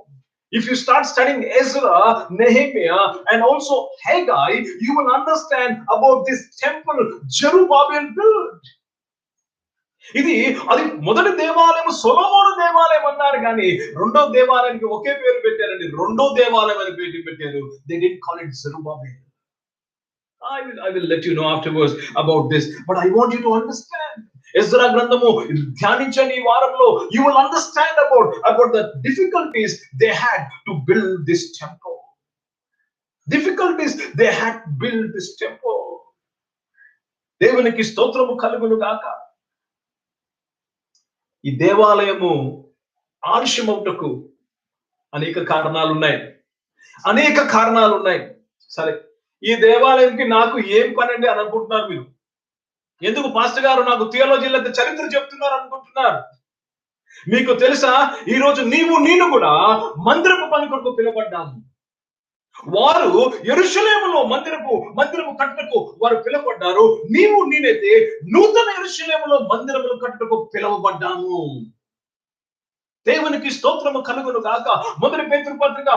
If you start studying Ezra, Nehemiah, and also Haggai, you will understand about this temple Zerubbabel built. అది మొదటి దేవాలయం సొలొమోను దేవాలయం అన్నారు కానీ రెండో దేవాలయానికి ఒకే పేరు పెట్టారండి. రెండో దేవాలయం అని పేరు పెట్టారు. They didn't call it Zerubbabel. I will let you know afterwards about this, but I want you to understand. Ezra గ్రంథము ధ్యానించండి ఈ వారంలో. You will understand about the difficulties they had to build this temple. Difficulties they had to build this temple. దేవునికి స్తోత్రము కలుగును గాక. ఈ దేవాలయము ఆలస్యమవుటకు అనేక కారణాలు ఉన్నాయి. సరే, ఈ దేవాలయంకి నాకు ఏం పని అండి అని అనుకుంటున్నారు మీరు. ఎందుకు పాస్టర్ గారు నాకు థియాలజీలో చరిత్ర చెప్తున్నారు అనుకుంటున్నారు. మీకు తెలుసా, ఈ రోజు నేను కూడా మందిరపు పని కొరకు పిలువబడ్డాము. వారు యెరూషలేములో మందిరము కట్టుటకు వారు పిలువబడ్డారు. నేనైతే నూతన యెరూషలేములో మందిరములు కట్టుటకు పిలువబడ్డాము. దేవునికి స్తోత్రము కలుగును గాక. మొదటి పేతురు పత్రిక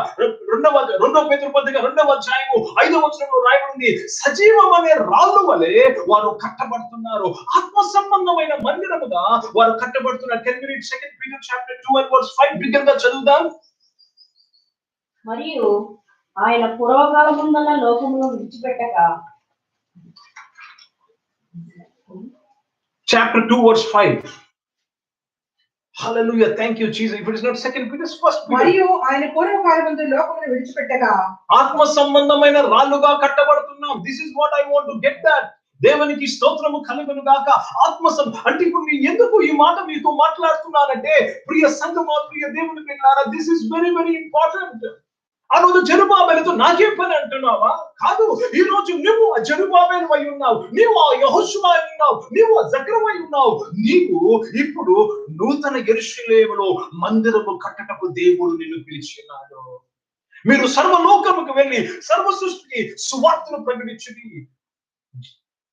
రెండవ పేతురు పత్రిక 2వ అధ్యాయము 5వ వచనంలో రాయబడింది, సజీవమనే రాళ్ళు వలె వారు కట్టబడుతున్నారు. ఆత్మ సంబంధమైన మందిరముగా వారు కట్టబడుతున్నారు. Can we read 2 Peter chapter 2 and verse 5 బిగ్గరగా చదువుదాం. మరియు ఆయన పూర్వకాలముందన్న లోకమును విడిచిపెట్టక chapter 2 verse 5. Hallelujah. Thank you, Jesus. If it is not 2 Peter, it's 1 Peter. మరియు ఆయన పూర్వకాలమందు లోకమును విడిచిపెట్టగా ఆత్మ సంబంధమైన రాళ్ళుగా కట్టబడుతున్నాం. This is what I want to get that. దేవునికి స్తోత్రము కలుగును గాక. అంటే ఇప్పుడు నేను ఎందుకు ఈ మాట మీతో మాట్లాడుతున్నానంటే, ప్రియ సంఘమా, ప్రియ దేవుని బిడ్డలారా, this is very very important. ఆ రోజు జెరుబ్బాబెలుతో నాకేం పని అంటున్నావా? కాదు, ఈ రోజు నువ్వు ఆ జెరుబ్బాబెలు అయి ఉన్నావు, నీవు ఆ యెహోషువ అయి ఉన్నావు, నీవు ఆ జకర్యా అయి ఉన్నావు. నీవు ఇప్పుడు నూతన యెరూషలేములో మందిరము కట్టటకు దేవుడు నిన్ను పిలిచినాడు. మీరు సర్వలోకముకు వెళ్ళి సర్వ సృష్టికి సువార్తను ప్రకటించుడి,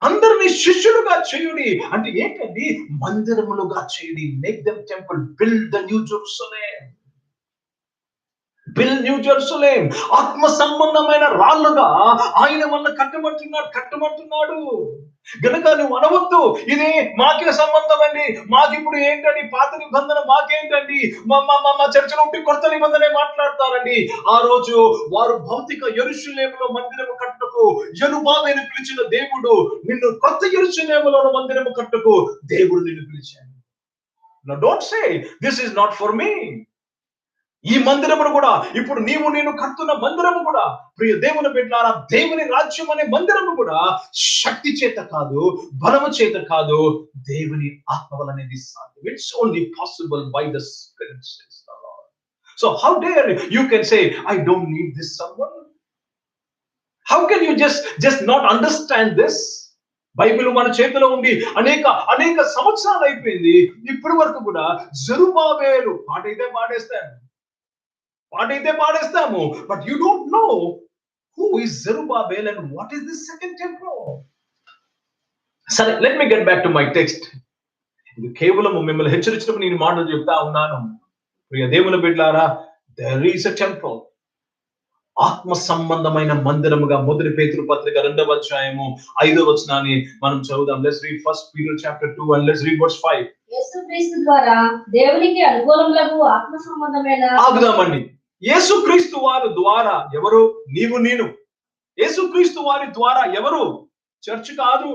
అందరినీ శిష్యులుగా చేయుడి. అంటే ఏంటండి? మందిరములుగా చేయుడి. Make them temple, build the new Jerusalem. Build new Jerusalem. ఆత్మ సంబంధమైన రాళ్ళుగా ఆయన వల్ల కట్టమంటున్నాడు. గనుక నువ్వు అనవద్దు, ఇదే మాకే సంబంధం అండి, మాకిప్పుడు ఏంటండి పాత నిబంధన, మాకేంటండి మా చర్చలో ఉంటే కొత్త నిబంధనే మాట్లాడతారండి. ఆ రోజు వారు భౌతిక యెరూషలేములో మందిరము కట్టుటకు జెరుబ్బాబెలు పిలిచిన దేవుడు నిన్ను కొత్త యెరూషలేములో మందిరము కట్టుటకు దేవుడు నిన్ను పిలిచాడు. Now don't say this is not for me. ఈ మందిరమును కూడా ఇప్పుడు నేను కడుతున్న మందిరము కూడా, ప్రియ దేవుని బిడ్డలారా, దేవుని రాజ్యం అనే మందిరము కూడా శక్తి చేత కాదు, బలము చేత కాదు, దేవుని ఆత్మ వలనది సాధ్యం. It's only possible by the Spirit, says the Lord. So how dare you can say I don't need this someone? How can you just not understand this? Bible మన చేతిలో ఉండి అనేక సంవత్సరాలు అయిపోయింది. ఇప్పటి వరకు కూడా జెరుబ్బాబెలు పాటైతే పాడేస్తాము, but you don't know who is Zerubbabel and what is this second temple. So let me get back to my text. ఇది కేవలం మిమ్మల్ని హెచ్చరించడం నేను మాటలు చెప్తా ఉన్నాను. ప్రియ దేవుని బిడ్డలారా, there is a temple. ఆత్మ సంబంధమైన మందిరముగా మొదటి పేతురు పత్రిక 2వ అధ్యాయము 5వ వచనాన్ని మనం చదువుదాం. Let's read 1 Peter chapter 2 and let's read verse 5. యేసుక్రీస్తు ద్వారా దేవునికి అనుకూలములకు ఆత్మ సంబంధమైన ఆగుదామండి. యేసుక్రీస్తు వారి ద్వారా ఎవరు? నేను. యేసుక్రీస్తు వారి ద్వారా ఎవరు? చర్చ్ కాదు,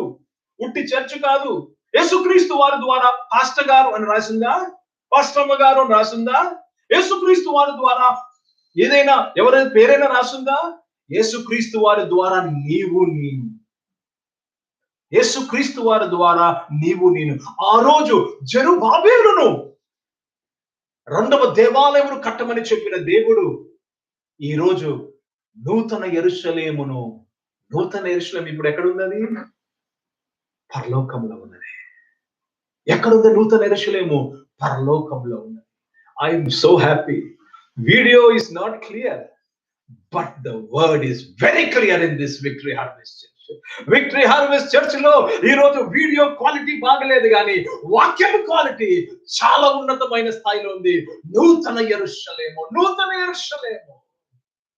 ఉట్టి చర్చ్ కాదు. యేసుక్రీస్తు వారి ద్వారా పాస్టర్ గారు అని రాసిందా? పాస్టమ్మ గారు అని రాసిందా? యేసుక్రీస్తు వారి ద్వారా ఏదైనా ఎవరైనా పేరైనా రాసిందా? యేసుక్రీస్తు వారి ద్వారా నేను. యేసుక్రీస్తు వారి ద్వారా నేను. ఆ రోజు జెరుబ్బాబెలును రెండవ దేవాలయమును కట్టమని చెప్పిన దేవుడు ఈ రోజు నూతన యెరూషలేం ఇప్పుడు ఎక్కడ ఉన్నది? పరలోకంలో ఉన్నది. ఎక్కడుంది నూతన యెరూషలేము? పరలోకంలో ఉన్నది. I'm so happy. Video is not clear, but the word is very clear in this Victory Harvest Church. Victory harvest church లో ఈ రోజు వీడియో క్వాలిటీ బాగలేదు కానీ వాక్యం క్వాలిటీ చాలా ఉన్నతమైన స్థాయిలో ఉంది. నూతన యెరూషలేము, నూతన యెరూషలేము,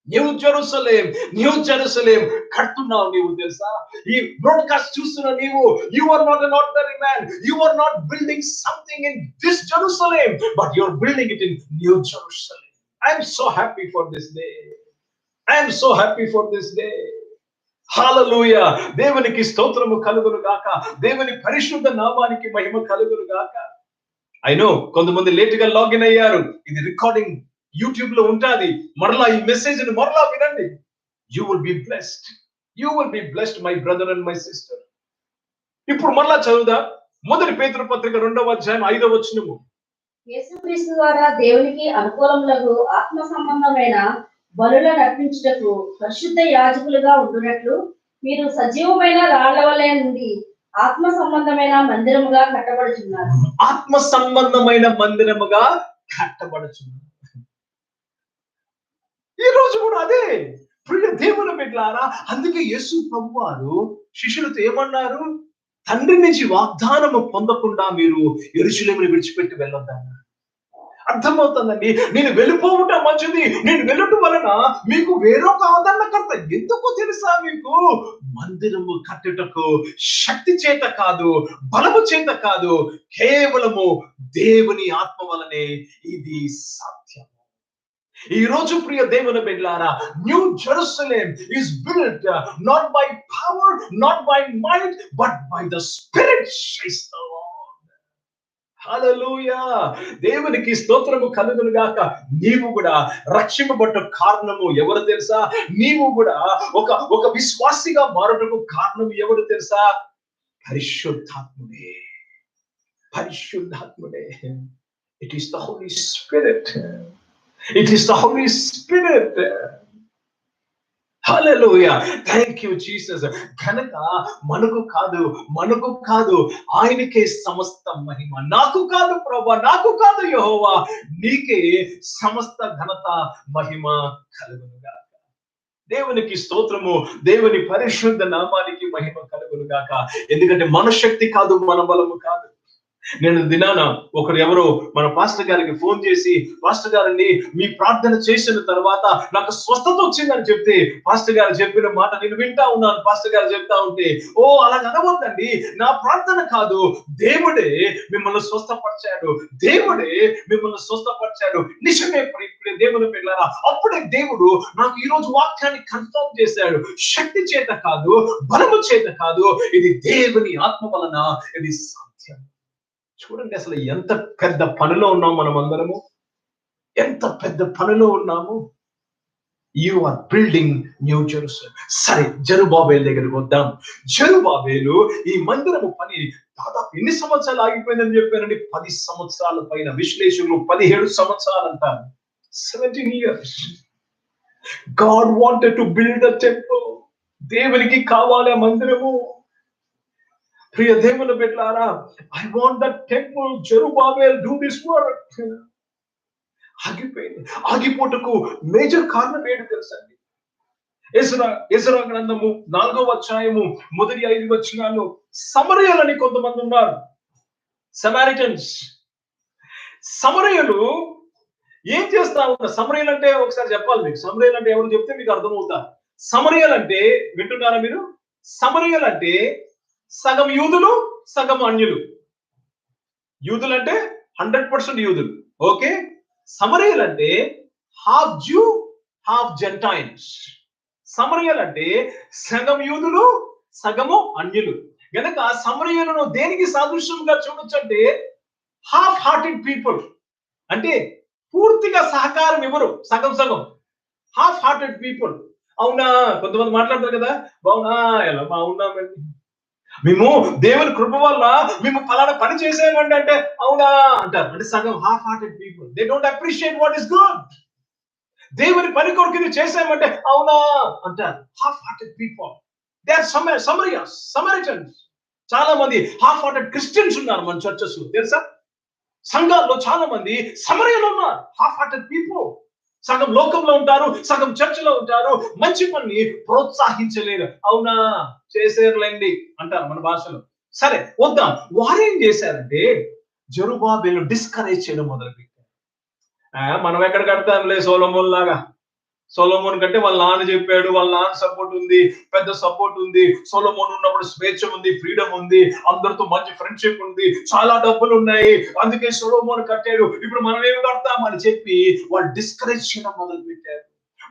న్యూ జెరూసలేం, న్యూ జెరూసలేం కడుతున్నావు నీవు తెలుసా? ఈ బ్రాడ్కాస్ట్ చూస్తున్న నీవు, you are not an ordinary man, you are not building something in this Jerusalem, but you are building it in New Jerusalem. I am so happy for this day. I am so happy for this day. హల్లెలూయా. దేవునికి స్తోత్రము కలుగును గాక. దేవుని పరిశుద్ధ నామానికి మహిమ కలుగును గాక. I know కొంతమంది లేట్ గా లాగిన్ అయ్యారు. ఇది రికార్డింగ్ యూట్యూబ్ లో ఉంటాది. మరలా ఈ మెసేజ్ ని మరలా వినండి. You will be blessed. You will be blessed my brother and my sister. ఇప్పుడు మరలా చదువుదా మొదటి పేతురు పత్రిక 2వ అధ్యాయం 5వ వచనము. యేసుక్రీస్తు ద్వారా దేవునికి అనుకూలములకు ఆత్మ సంబంధమైన బలులను అర్పించుటకు పరిశుద్ధ యాజకులుగా ఉండునట్లు మీరు సజీవమైన రాళ్ల వలె నుండి ఆత్మ సంబంధమైన మందిరముగా కట్టబడుచున్నారు. ఆత్మ సంబంధమైన మందిరముగా కట్టబడుచున్నారు. ఈ రోజు కూడా అదే ప్రియ దేవుని బిడ్డలారా. అందుకే యేసు ప్రభువారు శిష్యులతో ఏమన్నారు? తండ్రి నుంచి వాగ్దానము పొందకుండా మీరు యెరూషలేమును విడిచిపెట్టి వెళ్ళొద్దన్నారు. అర్థమవుతుందండి. నేను వెళ్ళిపోవటం మంచిది, నేను వెళ్ళటం వలన మీకు వేరొక ఆదరణకర్త ఎందుకు తెలుసా? మీకు మందిరము కట్టుటకు శక్తి చేత కాదు, బలము చేత కాదు, కేవలము దేవుని ఆత్మ వలనే ఇది సాధ్యం. ఈ రోజు ప్రియ దేవుని బిడ్డలారా, new Jerusalem is built not by power, not by might, but by the Spirit, says the Lord. హల్లెలూయా. దేవునికి స్తోత్రము కలుగును గాక. నీవు కూడా రక్షింపబడ్డ కారణము ఎవరు తెలుసా? నీవు కూడా ఒక విశ్వాసిగా మారుటకు కారణం ఎవరు తెలుసా? పరిశుద్ధాత్ముడే. పరిశుద్ధాత్ముడే. It is the Holy Spirit. It is the Holy Spirit. Hallelujah. Thank you, Jesus. కనుక మనకు కాదు ఆయనకే సమస్త మహిమ. నాకు కాదు ప్రభువా, నాకు కాదు యెహోవా, నీకే సమస్త ఘనత మహిమ కలుగును గాక. దేవునికి స్తోత్రము. దేవుని పరిశుద్ధ నామానికి మహిమ కలుగును గాక. ఎందుకంటే మన శక్తి కాదు, మన బలము కాదు. నేను దినాన ఒకరు ఎవరో మన పాస్టర్ గారికి ఫోన్ చేసి, పాస్టర్ గారండి మీ ప్రార్థన చేసిన తర్వాత నాకు స్వస్థత వచ్చిందని చెప్తే, పాస్టర్ గారు చెప్పిన మాట నేను వింటా ఉన్నాను. పాస్టర్ గారు చెప్తా ఉంటే, ఓ అలా అనవద్దండి, నా ప్రార్థన కాదు, దేవుడే మిమ్మల్ని స్వస్థపరిచాడు, దేవుడే మిమ్మల్ని స్వస్థపరిచాడు. నిజమే దేవుని పిల్లరా. అప్పుడే దేవుడు నాకు ఈ రోజు వాక్యాన్ని కన్ఫర్మ్ చేశాడు. శక్తి చేత కాదు, బలము చేత కాదు, ఇది దేవుని ఆత్మ వలన ఇది సాధ్యం. చూడండి అసలు ఎంత పెద్ద పనిలో ఉన్నాము మనం అందరము. ఎంత పెద్ద పనిలో ఉన్నాము. You are building new Jerusalem. సరే, జెరుబాబేలు దగ్గరికి వద్దాం. జెరుబాబేలు ఈ మందిరము పని దాదాపు ఎన్ని సంవత్సరాలు ఆగిపోయిందని చెప్పారండి? 10 సంవత్సరాల పైన. విశ్లేషకులు 17 సంవత్సరాలు అంటారు. 17 years. God wanted to build a temple. దేవునికి కావాలి మందిరము. ప్రియ దేవుని బిడ్డలారా, I want that temple. జెరుబాబేల్ do this work. ఆగిపోయింది. ఆగిపోటకు మేజర్ కారణం ఏంటి తెలుసండి? ఎజ్రా గ్రంథము 4వ అధ్యాయము మొదటి 5 వచనాల్లో సమరయలని కొంతమంది ఉన్నారు. సమారిటన్స్. సమరయలు ఏం చేస్తా ఉన్నారు? సమరయలు అంటే ఒకసారి చెప్పాలి మీకు. సమరయలు అంటే ఎవరు చెప్తే మీకు అర్థమవుతారు. సమరయలు అంటే వింటున్నారా మీరు? సమరయలు అంటే సగం యూదులు, సగం అన్యులు. యూదులు అంటే 100% యూదులు. ఓకే. సమరయలు అంటే హాఫ్ జ్యూ, హాఫ్ జెంటైల్స్. సమరయలు అంటే సగం యూదులు, సగము అన్యులు. గనక సమరయలను దేనికి సాదృశ్యంగా చూడొచ్చు అంటే హాఫ్ హార్టెడ్ పీపుల్. అంటే పూర్తిగా సహకారం ఇవ్వరు, సగం సగం. Half hearted people. అవునా, కొంతమంది మాట్లాడతారు కదా, బావునా, ఎలా బాగున్నామండి, మేము దేవుని కృప వల్ల మేము ఫలానా పని చేసేమండి అంటే అవునా అంటారు. అంటే సగం half hearted people. They don't appreciate what is good. దేవుని పని కొరకు ఇది చేసామంటే అవునా అంటారు. Half hearted people. They are Samaritans. చాలా మంది హాఫ్ హార్టెడ్ క్రిస్టియన్స్ ఉన్నారు మన చర్చెస్ లో తెలుసా? సంఘాల్లో చాలా మంది సమరయులు ఉన్నారు, హాఫ్ హార్టెడ్ పీపుల్. సగం లోకంలో ఉంటారు, సగం చర్చిలో ఉంటారు, మంచి పని ప్రోత్సహించలేరు. అవునా, చేసేరులేండి అంటారు మన భాషలో. సరే వద్దాం. వారేం చేశారంటే జెరుబ్బాబెలు డిస్కరేజ్ చేయడం మొదలుపెట్టారు. మనం ఎక్కడ కడతాంలే సొలొమోన్ లాగా. సొలొమోన్ కంటే వాళ్ళ నాన్న చెప్పాడు, వాళ్ళ నాన్న సపోర్ట్ ఉంది, పెద్ద సపోర్ట్ ఉంది, సొలొమోన్ ఉన్నప్పుడు స్వేచ్ఛ ఉంది, ఫ్రీడమ్ ఉంది, అందరితో మంచి ఫ్రెండ్షిప్ ఉంది, చాలా డబ్బులు ఉన్నాయి, అందుకే సొలొమోన్ కట్టాడు, ఇప్పుడు మనం ఏం కడతాం అని చెప్పి వాళ్ళు డిస్కరేజ్ చేయడం మొదలు పెట్టారు.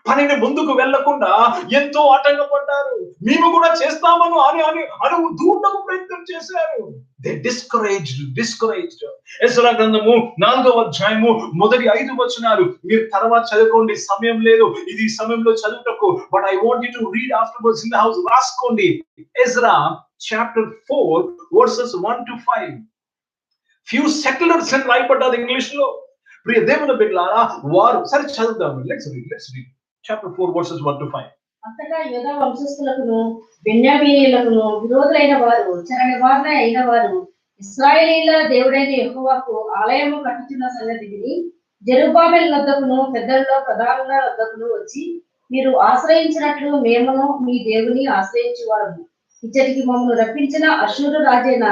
పనిని ముందుకు వెళ్లకుండా ఎంతో ఆటంకపడ్డారు. మేము కూడా చేస్తామను అని అని అని దూడకు ప్రయత్నం చేశారు. They discouraged. ఎజ్రా గ్రంథము 4వ అధ్యాయము మొదటి 5 వచనాలు మీరు తర్వాత చదువుకోండి, సమయం లేదు ఇది సమయంలో చదువుటకు, but I want you to read afterwards in the house. రాసుకోండి. Ezra chapter 4 verses 1 to 5. Few settlers అని రాయబడ్డది ఇంగ్లీష్ లో. ప్రియ దేవుని బిడ్డలారా, వారు సరే చదువుదాం. Let's read chapter 4 verses 1 to 5. అంతటా యూదా వంశస్థులకును బెన్యామీనీయులకును విరోధులైన వారు, చెరనివారులై అయిన వారు ఇశ్రాయేలీయుల దేవుడైన యెహోవాకు ఆలయము కట్టుచున్న సంగతి విని జెరుబ్బాబెలు వద్దకును పెద్దల్లో ప్రధానుల వద్దకును వచ్చి, మీరు ఆశ్రయించినట్లు మేమును మీ దేవుని ఆశ్రయించువారము. ఇచ్చటికి మమ్మల్ని రప్పించిన అష్షూరు రాజైన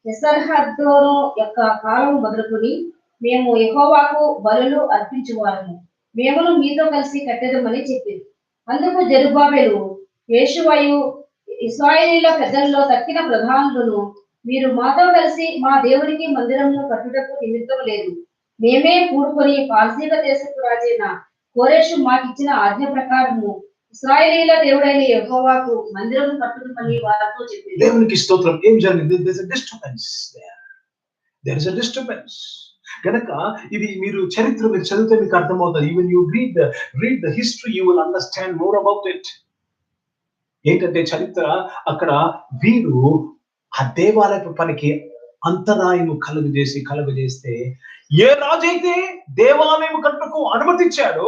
ఎసర్హద్దోను యొక్క కాలం మొదలుకొని మేము యెహోవాకు బలులు అర్పించువారము. మేమును మీతో కలిసి కట్టెదమని చెప్పింది. అందుకు జెరుబ్బాబెలు యేషువయు ఇశ్రాయేలీయుల పెద్దల్లో తక్కిన ప్రధానులను, మీరు మాతో కలిసి మా దేవునికి మందిరమును కట్టుటకు నిమిత్తం లేదు. మేమే కూడుకొని పార్సీక దేశపు రాజైన కోరెషు మాకిచ్చిన ఆజ్ఞ ప్రకారము ఇశ్రాయేలీయుల దేవుడైన యెహోవాకు మందిరము కట్టుదమని వారితో చెప్పింది. దేవునికి స్తోత్రం. ఏం జరిగింది? There is a disturbance. కనుక ఇది మీరు చరిత్ర మీరు చదివితే మీకు అర్థమవుతుంది. Even you read the history you will understand more about it. ఏంటంటే చరిత్ర అక్కడ వీరు ఆ దేవాలయపు పనికి అంతరాయము కలుగజేస్తే ఏ రాజైతే దేవాలయం కట్టుకు అనుమతించాడో,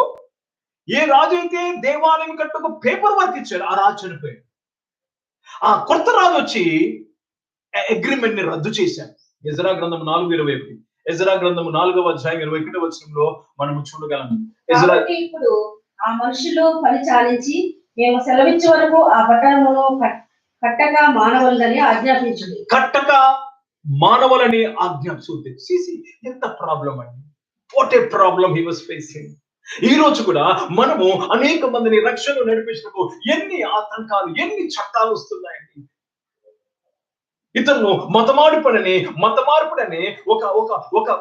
ఏ రాజైతే దేవాలయం కట్టుకు పేపర్ వర్క్ ఇచ్చాడో ఆ రాజు చనిపోయాడు. ఆ కొత్త రాజు వచ్చి అగ్రిమెంట్ ని రద్దు చేశాడు. ఎజ్రా గ్రంథం 4:21. ఎజ్రా గ్రంథము 4వ అధ్యాయం 21వ వచనంలో మనం చూడగలం. కాబట్టి ఇప్పుడు ఆ మనుషులు పని చాలించి మేము సెలవిచ్చే వరకు ఆ పట్టణమును కట్టక మానవలని ఆజ్ఞాపించింది. కట్టక మానవలని ఆజ్ఞాపించింది. ఎంత ప్రాబ్లం అండి. What a problem he was facing. ఈ రోజు కూడా మనము అనేక మందిని రక్షణ నడిపించడానికి ఎన్ని ఆతంకాలు, ఎన్ని చట్టాలు వస్తున్నాయండి. ఇతను మతమార్పుడని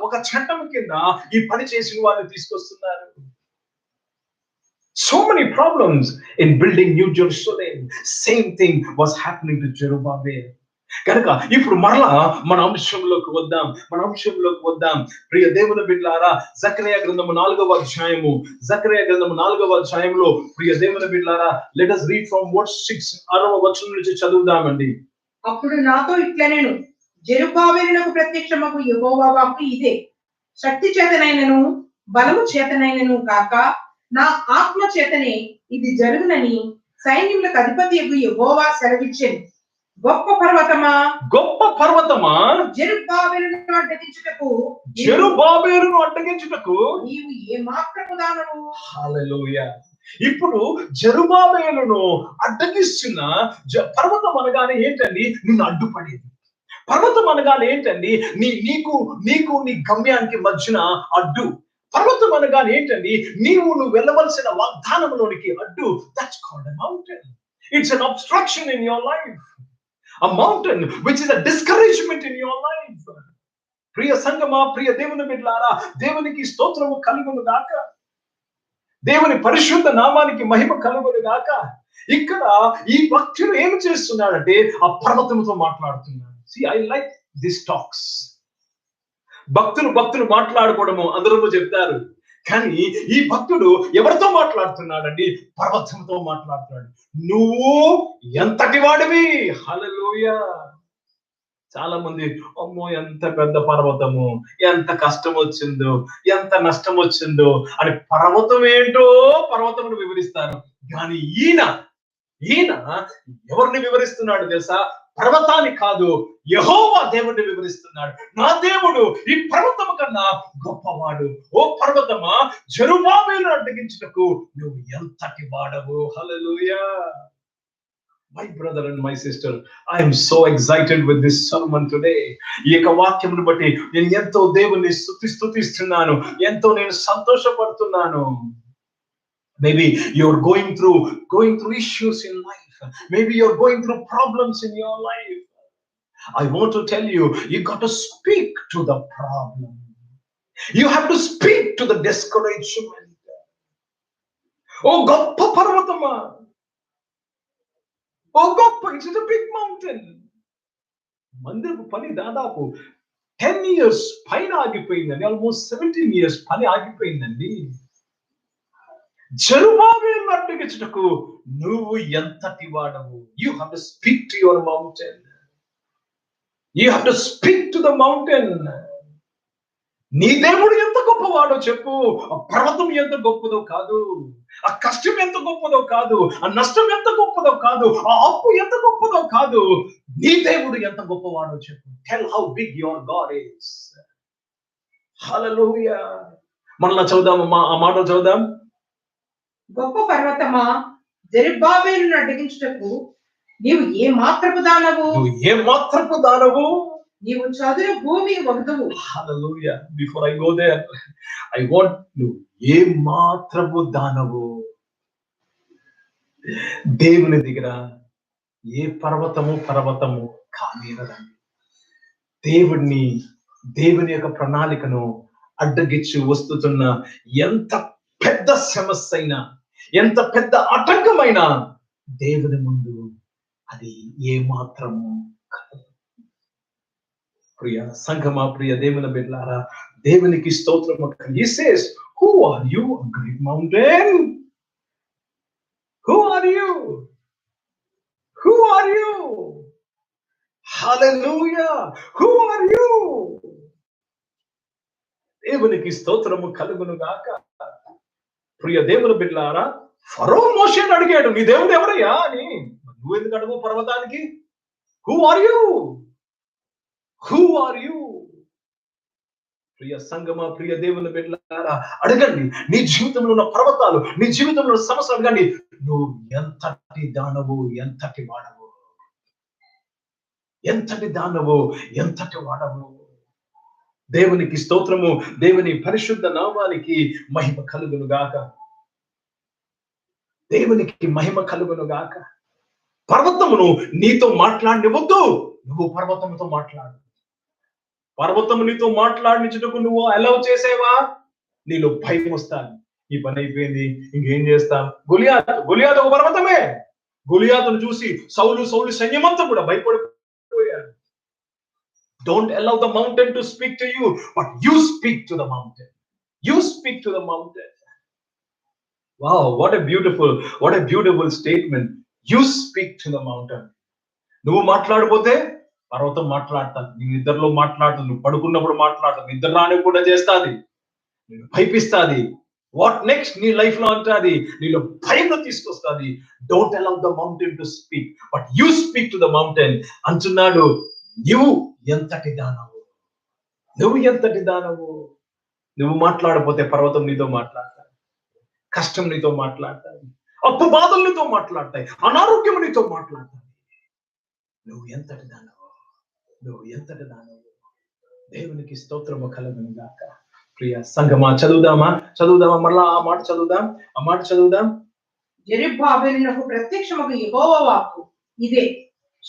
ఒక చట్టం కింద ఈ పని చేసిన వారిని తీసుకొస్తున్నారు. So many problems in building New Jerusalem. Same thing was happening to Zerubbabel. కనుక ఇప్పుడు మరలా మన అంశంలోకి వద్దాం. ప్రియ దేవుని బిడ్డలారా, జకరియా గ్రంథము 4వ అధ్యాయము, ప్రియ దేవుని బిడ్డలారా, let us read from verse 6, 6వ వచనం నుంచి చదువుదామండి. అప్పుడు నాతో ఇట్లనేను, జెరుబ్బాబెలునకు ప్రత్యక్షమగు యెహోవా వాక్కు ఇదే, శక్తి చేతనైనను బలము చేతనైనను కాక నా ఆత్మ చేతనే ఇది జరుగునని సైన్యములకు అధిపతియగు యెహోవా సెలవిచ్చెను. గొప్ప పర్వతమా జెరుబ్బాబెలును అడ్డగించుటకు నీవు ఏ మాత్రము దానవు. హల్లెలూయా. ఇప్పుడు జెరుబ్బాబెలును అడ్డగిస్తున్న పర్వతం అనగానే ఏంటండి? నిన్ను అడ్డుపడేది. పర్వతం అనగానే ఏంటండి? నీకు నీ గమ్యానికి మధ్యన అడ్డు. పర్వతం అనగానే ఏంటండి? నువ్వు వెళ్ళవలసిన వాగ్దానంలోనికి అడ్డు. That's called a mountain. It's an obstruction in your life. A mountain which is a discouragement in your life. ప్రియ సంగమా, ప్రియ దేవుని బిడ్డలారా, దేవునికి స్తోత్రము కలుగును గాక. దేవుని పరిశుద్ధ నామానికి మహిమ కలుగును గాక. ఇక్కడ ఈ భక్తుడు ఏమి చేస్తున్నాడంటే ఆ పర్వతంతో మాట్లాడుతున్నాడు. See, I like these talks. భక్తులు మాట్లాడుకోవడము అందరూ చెప్తారు, కానీ ఈ భక్తుడు ఎవరితో మాట్లాడుతున్నాడండి? పర్వతంతో మాట్లాడుతున్నాడు. నువ్వు ఎంతటి వాడివి. హల్లెలూయా. చాలా మంది అమ్మో ఎంత పెద్ద పర్వతము, ఎంత కష్టం వచ్చిందో, ఎంత నష్టం వచ్చిందో అని పర్వతం ఏంటో పర్వతమును వివరిస్తారు. కానీ ఈయన ఎవరిని వివరిస్తున్నాడు తెలుసా? పర్వతాన్ని కాదు, యెహోవా దేవుడిని వివరిస్తున్నాడు. నా దేవుడు ఈ పర్వతము కన్నా గొప్పవాడు. ఓ పర్వతమా, జెరుబాబెలును అడ్డగించుటకు నువ్వు ఎంతటి వాడవు. హల్లెలూయా. My brother and my sister, I am so excited with this sermon today. ఈ యొక్క వాక్యమును బట్టి నేను ఎంతో దేవుని స్తుతిస్తున్నాను, ఎంతో నేను సంతోషపడుతున్నాను. Maybe you're going through issues in life. Maybe you're going through problems in your life. I want to tell you, you got to speak to the problem. You have to speak to the discouragement. Oh, గొప్ప పర్వతమా, ఓ గొప్ప, it's a big mountain. మందిరపు పని దాదాపు 10 years పైన ఆగిపోయిందండి. Almost 17 years పని ఆగిపోయిందండి. జెరుబాబెలును అడ్డగించుటకు నువ్వు ఎంతటి వాడవు. You have to speak to your mountain. You have to speak to the mountain. నీ దేవుడు ఎంత గొప్పవాడో చెప్పు. ఆ పర్వతం ఎంత గొప్పదో కాదు, ఆ కష్టం ఎంత గొప్పదో కాదు, ఆ నష్టం ఎంత గొప్పదో కాదు, ఆ అప్పు ఎంత గొప్పదో కాదు. నీ దేవుడు ఎంత గొప్పవాడో చెప్పు. Tell how big your God is. Hallelujah. మళ్ళా చదువుదాం, ఆ మాట చదువుదాం. గొప్ప పర్వతమా, జెరుబ్బాబెలును అడ్డగించుటకు నీవు ఏ మాత్రపు దానవు. నువ్వు ఏ మాత్రపు దానవు. నీవు చదును భూమి వగదువు. Hallelujah. Before I go there, I want నువ్వు ఏ మాత్రపు దానవు. దేవుని దగ్గర ఏ పర్వతము కానేరదండి. దేవుని యొక్క ప్రణాళికను అడ్డగిచ్చి వస్తున్న ఎంత పెద్ద సమస్య అయినా, ఎంత పెద్ద ఆటంకమైనా దేవుని ముందు అది ఏ మాత్రము కాదు. ప్రియ సంఘమా, ప్రియ దేవుని బిడ్డలారా, దేవునికి స్తోత్రము. He says, who are you, a great mountain? Who are you? Who are you? Hallelujah. Who are you? దేవునికి స్తోత్రము కలుగును గాక. ప్రియ దేవుని బిడ్డలారా, ఫరో మోషేని అడిగాడు, నీ దేవుడు ఎవరయ్యా అని. నువ్వు ఎందుకు అడుగు పర్వతానికి? Who are you? Who are you? ప్రియ సంగమా, ప్రియ దేవుని బిడ్డలారా, అడగండి. నీ జీవితంలో ఉన్న పర్వతాలు, నీ జీవితంలో ఉన్న సమస్యలు అడగండి. నువ్వు ఎంతటి దానవు, ఎంతటి వాడవు. ఎంతటి దానవు, ఎంతటి వాడవు. దేవునికి స్తోత్రము. దేవుని పరిశుద్ధ నామానికి మహిమ కలుగును గాక. దేవునికి మహిమ కలుగును గాక. పర్వతమును నీతో మాట్లాడనివ్వద్దు, నువ్వు పర్వతముతో మాట్లాడు. పర్వతము నీతో మాట్లాడించుటకు నువ్వు అలౌ చేసేవా, నీలో భయం వస్తాను. ఈ పని అయిపోయింది, ఇంకేం చేస్తాం. గొలియాతు ఒక పర్వతమే. గొలియాతును చూసి సౌలు సైన్యమంతా కూడా భయపడిపోయారు. Don't allow the mountain to speak to you, but you speak to the mountain. You speak to the mountain. Wow, what a beautiful statement. You speak to the mountain. నువ్వు మాట్లాడకపోతే పర్వతం మాట్లాడతాను. నీ నిద్రలో మాట్లాడతాను, నువ్వు పడుకున్నప్పుడు మాట్లాడతాను, నిద్ర రాని కూడా చేస్తాది, నేను భయపిస్తాది. వాట్ నెక్స్ట్ నీ లైఫ్ లో అంటాది, నీలో భయం తీసుకొస్తాది. Don't allow the mountain to speak, but you speak to the mountain అంటున్నాడు. నువ్వు ఎంతటి దానవు, నువ్వు ఎంతటి దానవు. నువ్వు మాట్లాడపోతే పర్వతం నీతో మాట్లాడతాయి, కష్టం నీతో మాట్లాడతాయి, అప్పు బాధలు నీతో మాట్లాడతాయి, అనారోగ్యం నీతో మాట్లాడతాయి. నువ్వు ఎంతటి దానవు, నువ్వు ఎంతటి దానవు. దేవునికి స్తోత్రము కలుగును గాక. ప్రియ సంఘమా, చదువుదామా మరలా ఆ మాట చదువుదాం. జెరుబ్బాబెలునకు ప్రత్యక్షమగు యెహోవా వాక్కు ఇదే,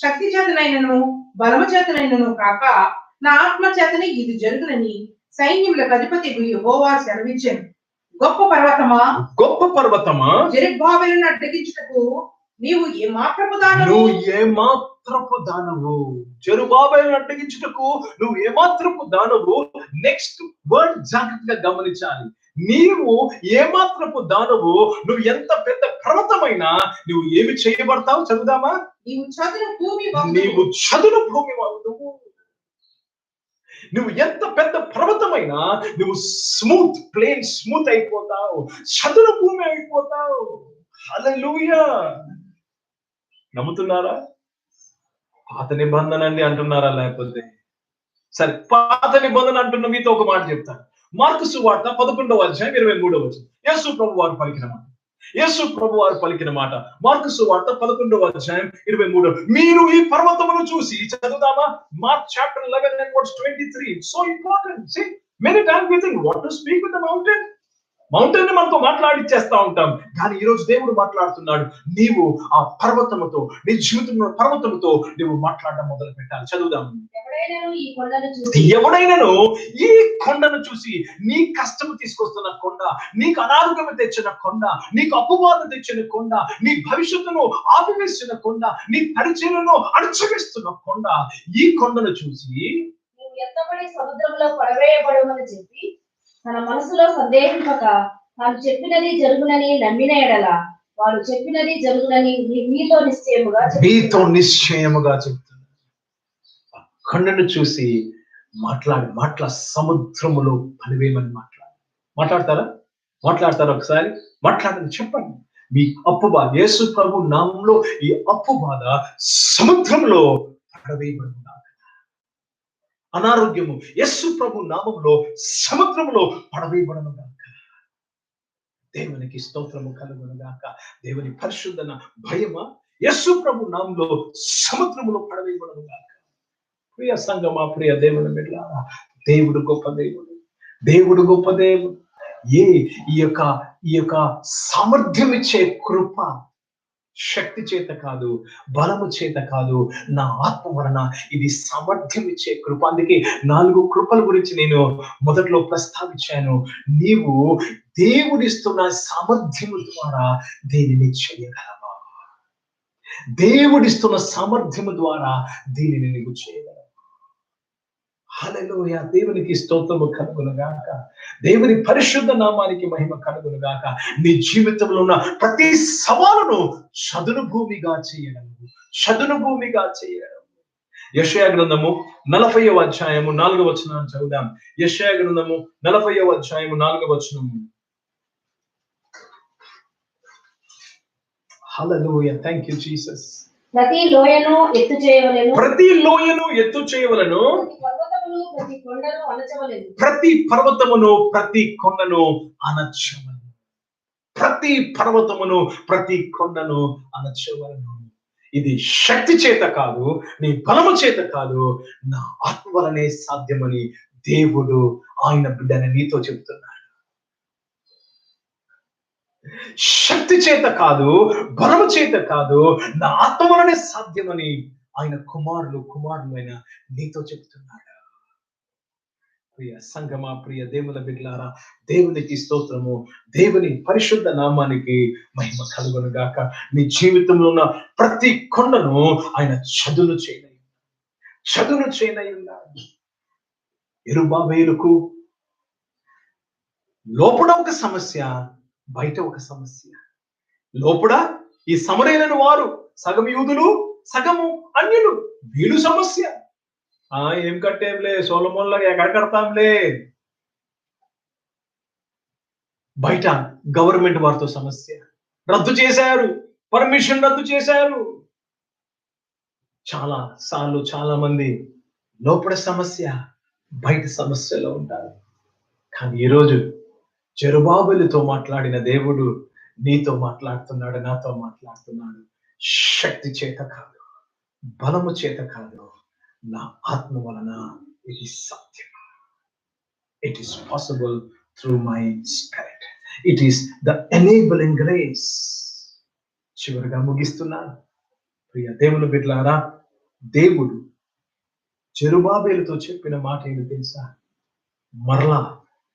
శక్తి చేతనైనను బలము చేతనైనను కాక నా ఆత్మ చేతనే ఇది జరుగునని సైన్యములకు అధిపతి యెహోవా సెలవిచ్చెను. గొప్ప పర్వతమా, జెరుబ్బాబెలును అడ్డగించుటకు నీవు ఏ మాత్రపు దానవు. జెరుబ్బాబెలును అడ్డగించుటకు నువ్వు ఏ మాత్రపు దానవు. నెక్స్ట్ వర్డ్ జాగ్రత్తగా గమనించాలి. నీవు ఏ మాత్రపు దానవు. నువ్వు ఎంత పెద్ద పర్వతమైనా నువ్వు ఏమి చేయబడతావు. చదువుదామా. నీవు చదును భూమి వాగుదువు. నువ్వు ఎంత పెద్ద పర్వతమైనా నువ్వు స్మూత్ అయిపోతావు, చదును భూమి అయిపోతావు. హల్లెలూయా. నమ్ముతున్నారా? పాత నిబంధన అండి అంటున్నారా? లేకపోతే సరే, పాత నిబంధన అంటున్న మీతో ఒక మాట చెప్తాను. మార్కు సువార్త 11వ అధ్యాయం 23వ వచనం. యేసు ప్రభు వారు పలికిన మాట. యేసు ప్రభు వారు పలికిన మాట. మార్కు సువార్త 11వ అధ్యాయం 23. మీరు ఈ పర్వతమును చూసి, చదువుదామా? Mark chapter 11 and verse 23. So important. See, many times we think what to speak with the mountain. Mountain ని మనతో మాట్లాడిచ్చేస్తా ఉంటాం. కానీ ఈ రోజు దేవుడు మాట్లాడుతున్నాడు. నీవు ఆ పర్వతముతో, నీ జీవితంలో పర్వతముతో నువ్వు మాట్లాడడం మొదలు పెట్టాలి. చదువుదాం. ఎవడైనాను ఈ కొండను చూసి, నీ కష్టము తీసుకొస్తున్న కొండ, నీకు అనారోగ్యం తెచ్చిన కొండ, నీకు అపవాదం తెచ్చిన కొండ, నీ భవిష్యత్తును ఆపివేసిన కొండ, నీ పరిచయను అణచివేస్తున్న కొండ, ఈ కొండను చూసి ఎత్తబడి సముద్రంలో పడవేయబడమని చెప్పి తన మనసులో సందేహింపక తాను చెప్పినది జరుగునని నమ్మిన ఎడల వాడు చెప్పినది జరుగునని మీతో నిశ్చయముగా చెప్తున్నాడు. కొండను చూసి మాట్లా సముద్రములో పడివేయమని మాట్లాడతారా? ఒకసారి మాట్లాడని చెప్పండి. మీ అప్పు బాధ, యేసు ప్రభు నామంలో ఈ అప్పు బాధ సముద్రంలో పడవేయబడుతుంది. అనారోగ్యము యేసు ప్రభు నామములో సముద్రములో పడవేయబడును గాక. దేవునికి స్తోత్రము కలుగును గాక. దేవుని పరిశుద్ధన భయమా యేసు ప్రభు నామములో సముద్రములో పడవేయబడును గాక. ప్రియ సంగమా, ప్రియ దేవుని బిడ్డలారా, దేవుడు గొప్ప దేవుడు. దేవుడు గొప్ప దేవుడు. ఈ యొక్క సామర్థ్యం ఇచ్చే కృప శక్తి చేత కాదు, బలము చేత కాదు, నా ఆత్మ వలన ఇది సామర్థ్యం ఇచ్చే కృప. అందుకే 4 కృపల గురించి నేను మొదట్లో ప్రస్తావించాను. నీవు దేవుడిస్తున్న సామర్థ్యము ద్వారా దీనిని చేయగలవా? దేవుడిస్తున్న సామర్థ్యము ద్వారా దీనిని నీవు చేయగలవా? హల్లెలూయా. దేవునికి స్తోత్రము కలుగును గాక. దేవుని పరిశుద్ధ నామానికి మహిమ కలుగును గాక. నీ జీవితంలో ఉన్న ప్రతి సవాలును చదును భూమిగా చేయడం. యెషయా గ్రంథము 40వ అధ్యాయము 4వ వచనాన్ని చదువుదాం. యెషయా గ్రంథము 40వ అధ్యాయము 4వ వచనము. హల్లెలూయా. Thank you Jesus. ప్రతి లోయను ఎత్తు చేయవలెను. ప్రతి పర్వతమును ప్రతి కొండను అణచవలెను. ఇది శక్తి చేత కాదు, నీ బలము చేత కాదు, నా ఆత్మ వలనే సాధ్యమని దేవుడు ఆయన బిడ్డని నీతో చెబుతున్నాడు. శక్తి చేత కాదు, బలము చేత కాదు, నా ఆత్మ వలనే సాధ్యమని ఆయన కుమారులైన నీతో చెబుతున్నాడు. ప్రియ సంగమా, ప్రియ దేవుల బిడ్డలారా, దేవునికి స్తోత్రము. దేవుని పరిశుద్ధ నామానికి మహిమ కలుగును గాక. నీ జీవితంలో ఉన్న ప్రతి కొండను ఆయన చదును చేయనయ్యున్నాడు. యెరుబాబేలుకు లోపల ఒక సమస్య, బయట ఒక సమస్య. లోపల ఈ సమరయులైన వారు సగం యూదులు, సగము అన్యులు. వీళ్ళు సమస్య. ఏం కట్టేంలే, సొలొమోన్లో ఎక్కడ కడతాంలే. బయట గవర్నమెంట్ వారితో సమస్య, రద్దు చేశారు, పర్మిషన్ రద్దు చేశారు. చాలా సార్లు చాలా మంది లోపల సమస్య, బయట సమస్యలో ఉంటారు. కానీ ఈరోజు జెరుబాబెలుతో మాట్లాడిన దేవుడు నీతో మాట్లాడుతున్నాడు, నాతో మాట్లాడుతున్నాడు. శక్తి చేత కాదు, బలము చేత కాదు, నా ఆత్మ వలన ఇది సాధ్యం. It is possible through my spirit. It is the enabling grace. చివరిగా ముగిస్తున్నాను. ప్రియ దేవుని బిడ్డలారా, దేవుడు జెరుబాబేలుతో చెప్పిన మాట ఏంటి తెలుసా? మరలా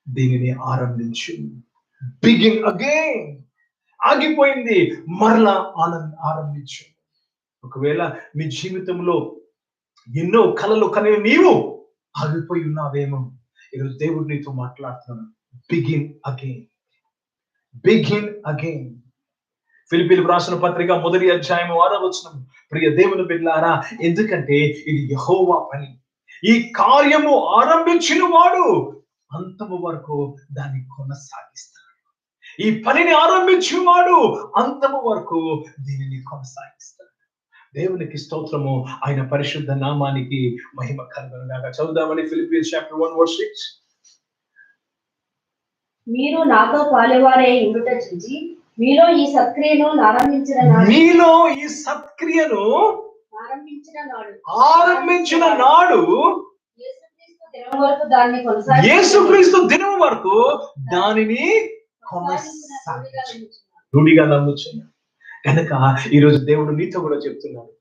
దీనిని ఆరంభించు. Begin again. ఆగిపోయింది, మరలా ఆరంభించు. ఒకవేళ నీ జీవితంలో ఎన్నో కలలు కనే నీవు ఆగిపోయి ఉన్నావేమో, ఈరోజు దేవుడు నీతో మాట్లాడుతున్నాను. Begin again. ఫిలిప్పీయులకు రాసిన పత్రిక 1వ అధ్యాయం 6వ వచనం. ప్రియ దేవుని బిడ్డలారా, ఎందుకంటే ఇది యెహోవా పని. ఈ కార్యము ఆరంభించిన వాడు అంతము వరకు దాన్ని కొనసాగిస్తాడు. ఈ పనిని ఆరంభించిన వాడు అంతము వరకు దీనిని కొనసాగిస్తాడు. దేవునికి స్తోత్రము. ఆయన పరిశుద్ధ నామానికి మహిమ కలుగును గాక. చదువుదామని ఫిలిపియన్స్ చాప్టర్ 1:6. మీరు నాతో పాలువారే ఉండుట చూచి మీలో ఈ సత్క్రియను ఆరంభించిన నాడు మీలో ఈ సత్క్రియను ఆరంభించిన నాడు యేసుక్రీస్తు దినం వరకు దానిని రూఢిగా నమ్ముచు. కనుక ఈరోజు దేవుడు నీతో కూడా చెప్తున్నాడు,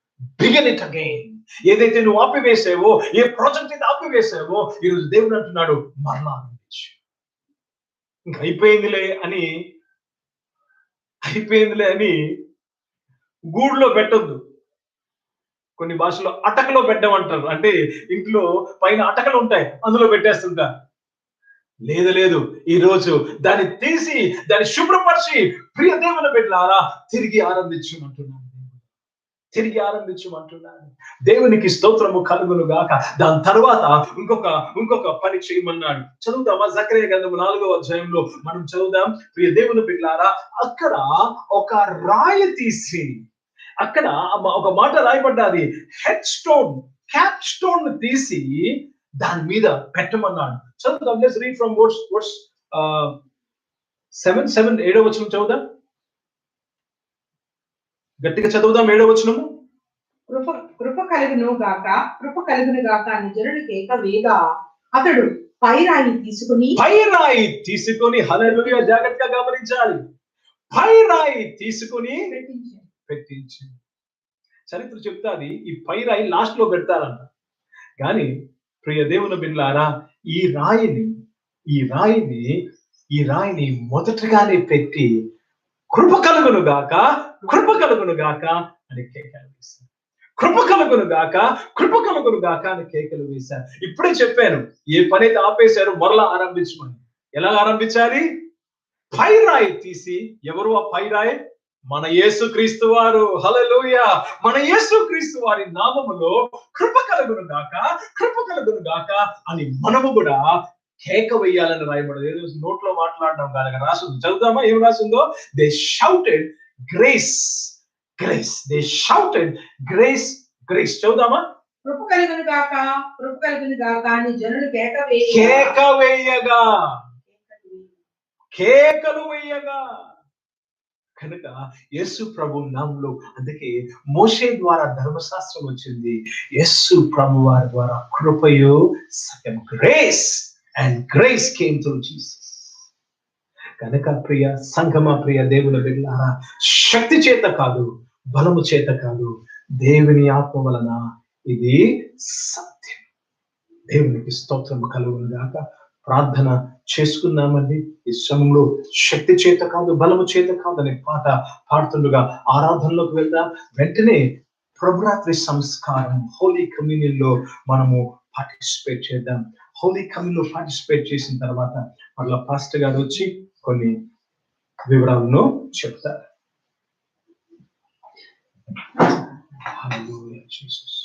బిగిన్ ఇట్ అగైన్. ఏదైతే నువ్వు ఆపివేసావో, ఏ ప్రాజెక్ట్ అయితే ఆపివేసావో, ఈరోజు దేవుడు అంటున్నాడు మరలా ఆరంభించు. ఇంకా అయిపోయిందిలే అని గూడులో పెట్టొద్దు. కొన్ని భాషలో అటకలో పెట్టమంటారు. అంటే ఇంట్లో పైన అటకలు ఉంటాయి, అందులో పెట్టేస్తుంటారు. లేదు, ఈ రోజు దాన్ని తీసి దాన్ని శుభ్రపరిచి ప్రియ దేవుని బిడ్డలారా తిరిగి ఆరంభించమంటున్నాను. దేవునికి స్తోత్రము కలుగును గాక. దాని తర్వాత ఇంకొక పని చేయమన్నాడు. చదువుదామా? జకరియా గ్రంథము 4వ అధ్యాయంలో మనం చదువుదాం. ప్రియ దేవుని బిడ్డలారా, అక్కడ ఒక రాయి తీసి, అక్కడ ఒక మాట రాయబడ్డది, హెడ్ స్టోన్, క్యాప్ స్టోన్ తీసి దాని మీద పెట్టమన్నాడు. చదువుదాం. లెట్స్ రీడ్ ఫ్రమ్ వర్స్ 7 7వ వచనం చదువుదాం. గట్టిగా చదువుదాం. 7వ వచనము. కృప కలుగును గాక అని జనులు కేక వేగా అతడు పైరాయి తీసుకుని హల్లెలూయా, జాగ్రత్తగా గమనించాలి. పైరాయి తీసుకుని పెట్టించి. చరిత్ర చెప్తాది ఈ పైరాయి లాస్ట్ లో పెడతారంట. కానీ ప్రియ దేవుని బిడ్డలారా, ఈ రాయిని మొదటగానే పెట్టి కృప కలుగును గాక అని కేకలు వేశారు. కృప కలుగును గాక అని కేకలు వేశారు. ఇప్పుడే చెప్పాను, ఏ పనైతే ఆపేశారు మరలా ఆరంభించమని. ఎలా ఆరంభించాలి? పైరాయి తీసి. ఎవరు ఆ పైరాయి? మన యేసుక్రీస్తు వారు. హల్లెలూయా. మన యేసుక్రీస్తు వారి నామములో కృప కలుగును గాక అని మనము కూడా కేక వేయాలని రాయబడదు. ఏదో నోట్లో మాట్లాడడం కాదు, రాసింది. చదువుదామా ఏం రాసిందో? They shouted grace. They shouted grace. చదువుదామా? కృప కలుగును గాక అని జనులు కేకలు వేయగా. కనుక యేసు ప్రభు నామములో, అందుకే మోషే ద్వారా ధర్మశాస్త్రం వచ్చింది, యేసు ప్రభు వారి ద్వారా కృపయు సత్యం, గ్రేస్ కేమ్ త్రూ జీసస్. కనుక ప్రియ సంఘమా, ప్రియ దేవుని బిడ్డలారా, శక్తి చేత కాదు, బలము చేత కాదు, దేవుని ఆత్మ వలన ఇది సత్యం. దేవునికి స్తోత్రము కలుగును గాక. ప్రార్థన చేసుకున్నామండి. ఈ సమయంలో శక్తి చేత కాదు, బలము చేత కాదు అనే పాట పాడుతుండగా ఆరాధనలోకి వెళ్దాం. వెంటనే ప్రభురాత్రి సంస్కారం, హోలీ కమ్యూనియన్ లో మనము పార్టిసిపేట్ చేద్దాం. హోలీ కమ్యూనియన్ లో పార్టిసిపేట్ చేసిన తర్వాత మళ్ళా పాస్టర్ గారు వచ్చి కొన్ని వివరాలను చెప్తారు. హల్లెలూయా జీసస్.